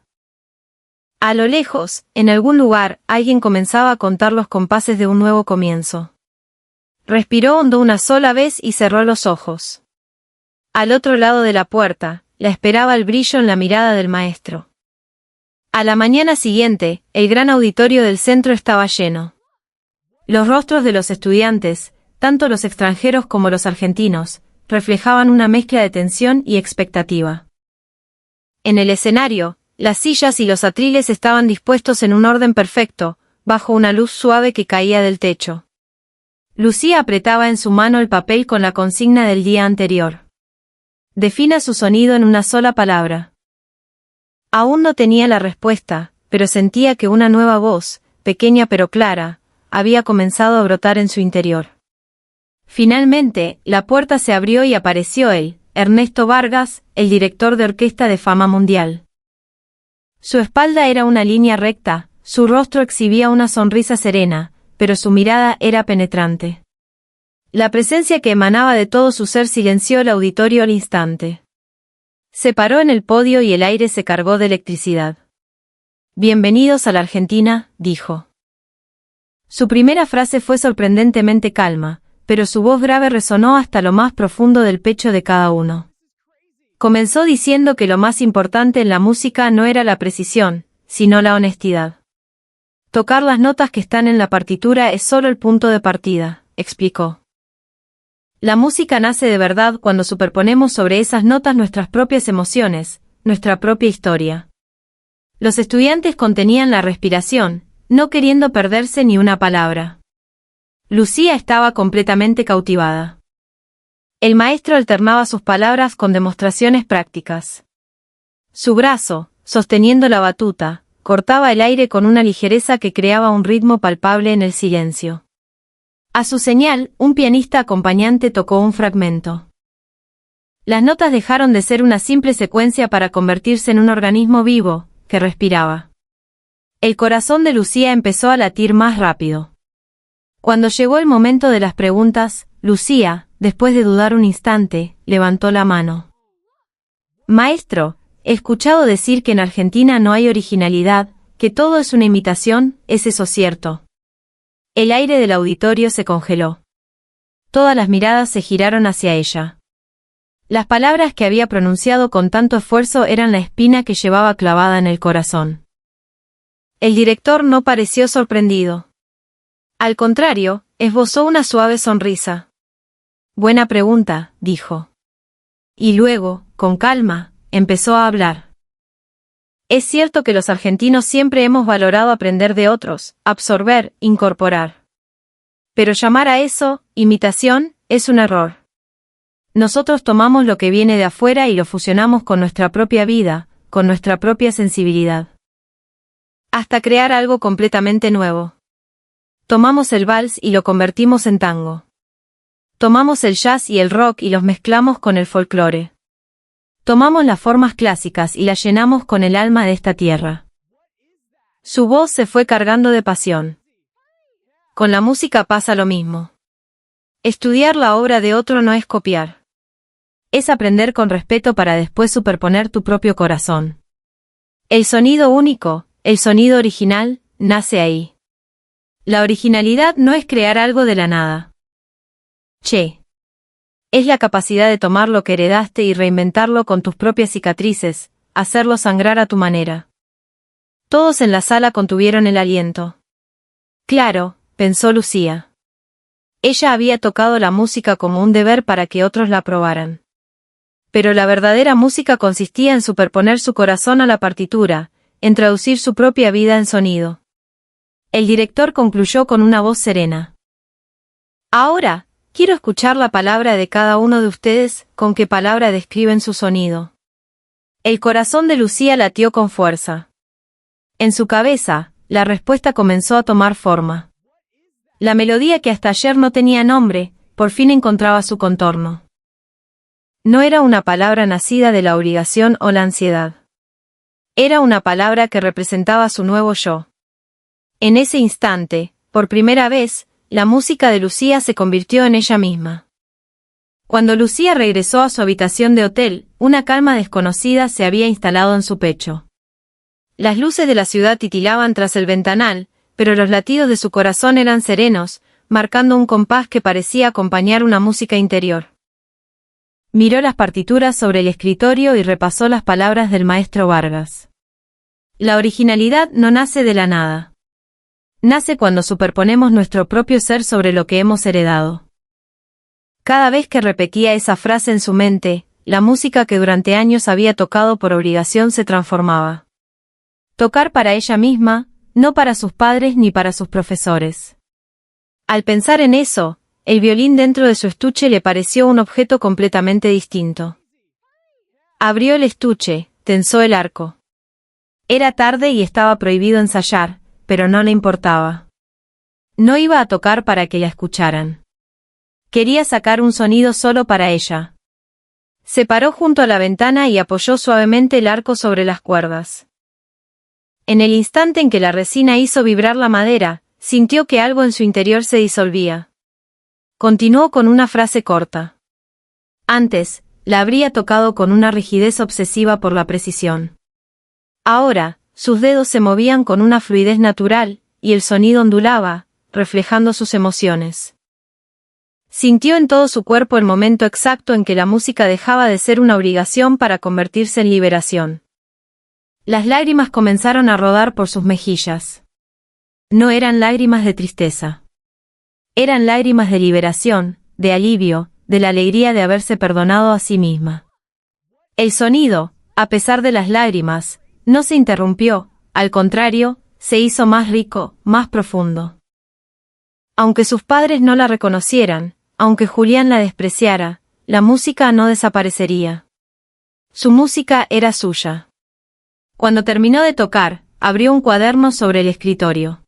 A lo lejos, en algún lugar, alguien comenzaba a contar los compases de un nuevo comienzo. Respiró hondo una sola vez y cerró los ojos. Al otro lado de la puerta, la esperaba el brillo en la mirada del maestro. A la mañana siguiente, el gran auditorio del centro estaba lleno. Los rostros de los estudiantes, tanto los extranjeros como los argentinos, reflejaban una mezcla de tensión y expectativa. En el escenario, las sillas y los atriles estaban dispuestos en un orden perfecto, bajo una luz suave que caía del techo. Lucía apretaba en su mano el papel con la consigna del día anterior. Defina su sonido en una sola palabra. Aún no tenía la respuesta, pero sentía que una nueva voz, pequeña pero clara, había comenzado a brotar en su interior. Finalmente, la puerta se abrió y apareció él, Ernesto Vargas, el director de orquesta de fama mundial. Su espalda era una línea recta, su rostro exhibía una sonrisa serena, pero su mirada era penetrante. La presencia que emanaba de todo su ser silenció el auditorio al instante. Se paró en el podio y el aire se cargó de electricidad. «Bienvenidos a la Argentina», dijo. Su primera frase fue sorprendentemente calma, pero su voz grave resonó hasta lo más profundo del pecho de cada uno. Comenzó diciendo que lo más importante en la música no era la precisión, sino la honestidad. Tocar las notas que están en la partitura es solo el punto de partida, explicó. La música nace de verdad cuando superponemos sobre esas notas nuestras propias emociones, nuestra propia historia. Los estudiantes contenían la respiración, no queriendo perderse ni una palabra. Lucía estaba completamente cautivada. El maestro alternaba sus palabras con demostraciones prácticas. Su brazo, sosteniendo la batuta, cortaba el aire con una ligereza que creaba un ritmo palpable en el silencio. A su señal, un pianista acompañante tocó un fragmento. Las notas dejaron de ser una simple secuencia para convertirse en un organismo vivo, que respiraba. El corazón de Lucía empezó a latir más rápido. Cuando llegó el momento de las preguntas, Lucía, después de dudar un instante, levantó la mano. «Maestro, he escuchado decir que en Argentina no hay originalidad, que todo es una imitación, ¿es eso cierto?» El aire del auditorio se congeló. Todas las miradas se giraron hacia ella. Las palabras que había pronunciado con tanto esfuerzo eran la espina que llevaba clavada en el corazón. El director no pareció sorprendido. Al contrario, esbozó una suave sonrisa. «Buena pregunta», dijo. Y luego, con calma, empezó a hablar. «Es cierto que los argentinos siempre hemos valorado aprender de otros, absorber, incorporar. Pero llamar a eso, imitación, es un error. Nosotros tomamos lo que viene de afuera y lo fusionamos con nuestra propia vida, con nuestra propia sensibilidad. Hasta crear algo completamente nuevo. Tomamos el vals y lo convertimos en tango. Tomamos el jazz y el rock y los mezclamos con el folclore. Tomamos las formas clásicas y las llenamos con el alma de esta tierra». Su voz se fue cargando de pasión. Con la música pasa lo mismo. Estudiar la obra de otro no es copiar. Es aprender con respeto para después superponer tu propio corazón. El sonido único, el sonido original, nace ahí. La originalidad no es crear algo de la nada. Es la capacidad de tomar lo que heredaste y reinventarlo con tus propias cicatrices, hacerlo sangrar a tu manera. Todos en la sala contuvieron el aliento. Claro, pensó Lucía. Ella había tocado la música como un deber para que otros la aprobaran. Pero la verdadera música consistía en superponer su corazón a la partitura, en traducir su propia vida en sonido. El director concluyó con una voz serena. Ahora, quiero escuchar la palabra de cada uno de ustedes, con qué palabra describen su sonido. El corazón de Lucía latió con fuerza. En su cabeza, la respuesta comenzó a tomar forma. La melodía que hasta ayer no tenía nombre, por fin encontraba su contorno. No era una palabra nacida de la obligación o la ansiedad. Era una palabra que representaba su nuevo yo. En ese instante, por primera vez, la música de Lucía se convirtió en ella misma. Cuando Lucía regresó a su habitación de hotel, una calma desconocida se había instalado en su pecho. Las luces de la ciudad titilaban tras el ventanal, pero los latidos de su corazón eran serenos, marcando un compás que parecía acompañar una música interior. Miró las partituras sobre el escritorio y repasó las palabras del maestro Vargas. La originalidad no nace de la nada. Nace cuando superponemos nuestro propio ser sobre lo que hemos heredado. Cada vez que repetía esa frase en su mente, la música que durante años había tocado por obligación se transformaba. Tocar para ella misma, no para sus padres ni para sus profesores. Al pensar en eso, el violín dentro de su estuche le pareció un objeto completamente distinto. Abrió el estuche, tensó el arco. Era tarde y estaba prohibido ensayar, pero no le importaba. No iba a tocar para que la escucharan. Quería sacar un sonido solo para ella. Se paró junto a la ventana y apoyó suavemente el arco sobre las cuerdas. En el instante en que la resina hizo vibrar la madera, sintió que algo en su interior se disolvía. Continuó con una frase corta. Antes, la habría tocado con una rigidez obsesiva por la precisión. Ahora, sus dedos se movían con una fluidez natural, y el sonido ondulaba, reflejando sus emociones. Sintió en todo su cuerpo el momento exacto en que la música dejaba de ser una obligación para convertirse en liberación. Las lágrimas comenzaron a rodar por sus mejillas. No eran lágrimas de tristeza. Eran lágrimas de liberación, de alivio, de la alegría de haberse perdonado a sí misma. El sonido, a pesar de las lágrimas, no se interrumpió, al contrario, se hizo más rico, más profundo. Aunque sus padres no la reconocieran, aunque Julián la despreciara, la música no desaparecería. Su música era suya. Cuando terminó de tocar, abrió un cuaderno sobre el escritorio.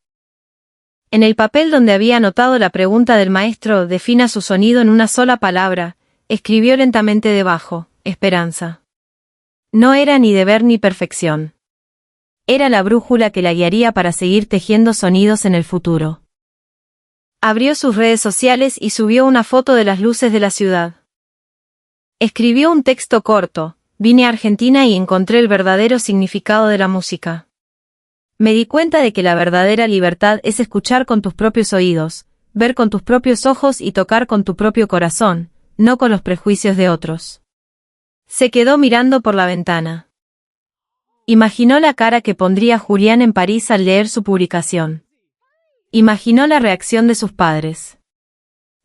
En el papel donde había anotado la pregunta del maestro, defina su sonido en una sola palabra, escribió lentamente debajo, esperanza. No era ni deber ni perfección. Era la brújula que la guiaría para seguir tejiendo sonidos en el futuro. Abrió sus redes sociales y subió una foto de las luces de la ciudad. Escribió un texto corto: vine a Argentina y encontré el verdadero significado de la música. Me di cuenta de que la verdadera libertad es escuchar con tus propios oídos, ver con tus propios ojos y tocar con tu propio corazón, no con los prejuicios de otros. Se quedó mirando por la ventana. Imaginó la cara que pondría Julián en París al leer su publicación. Imaginó la reacción de sus padres.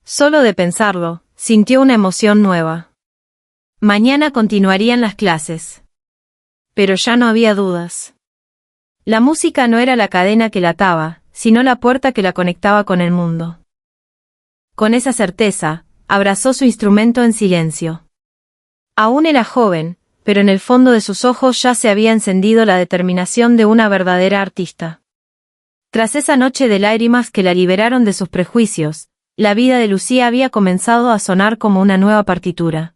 Solo de pensarlo, sintió una emoción nueva. Mañana continuarían las clases. Pero ya no había dudas. La música no era la cadena que la ataba, sino la puerta que la conectaba con el mundo. Con esa certeza, abrazó su instrumento en silencio. Aún era joven, pero en el fondo de sus ojos ya se había encendido la determinación de una verdadera artista. Tras esa noche de lágrimas que la liberaron de sus prejuicios, la vida de Lucía había comenzado a sonar como una nueva partitura.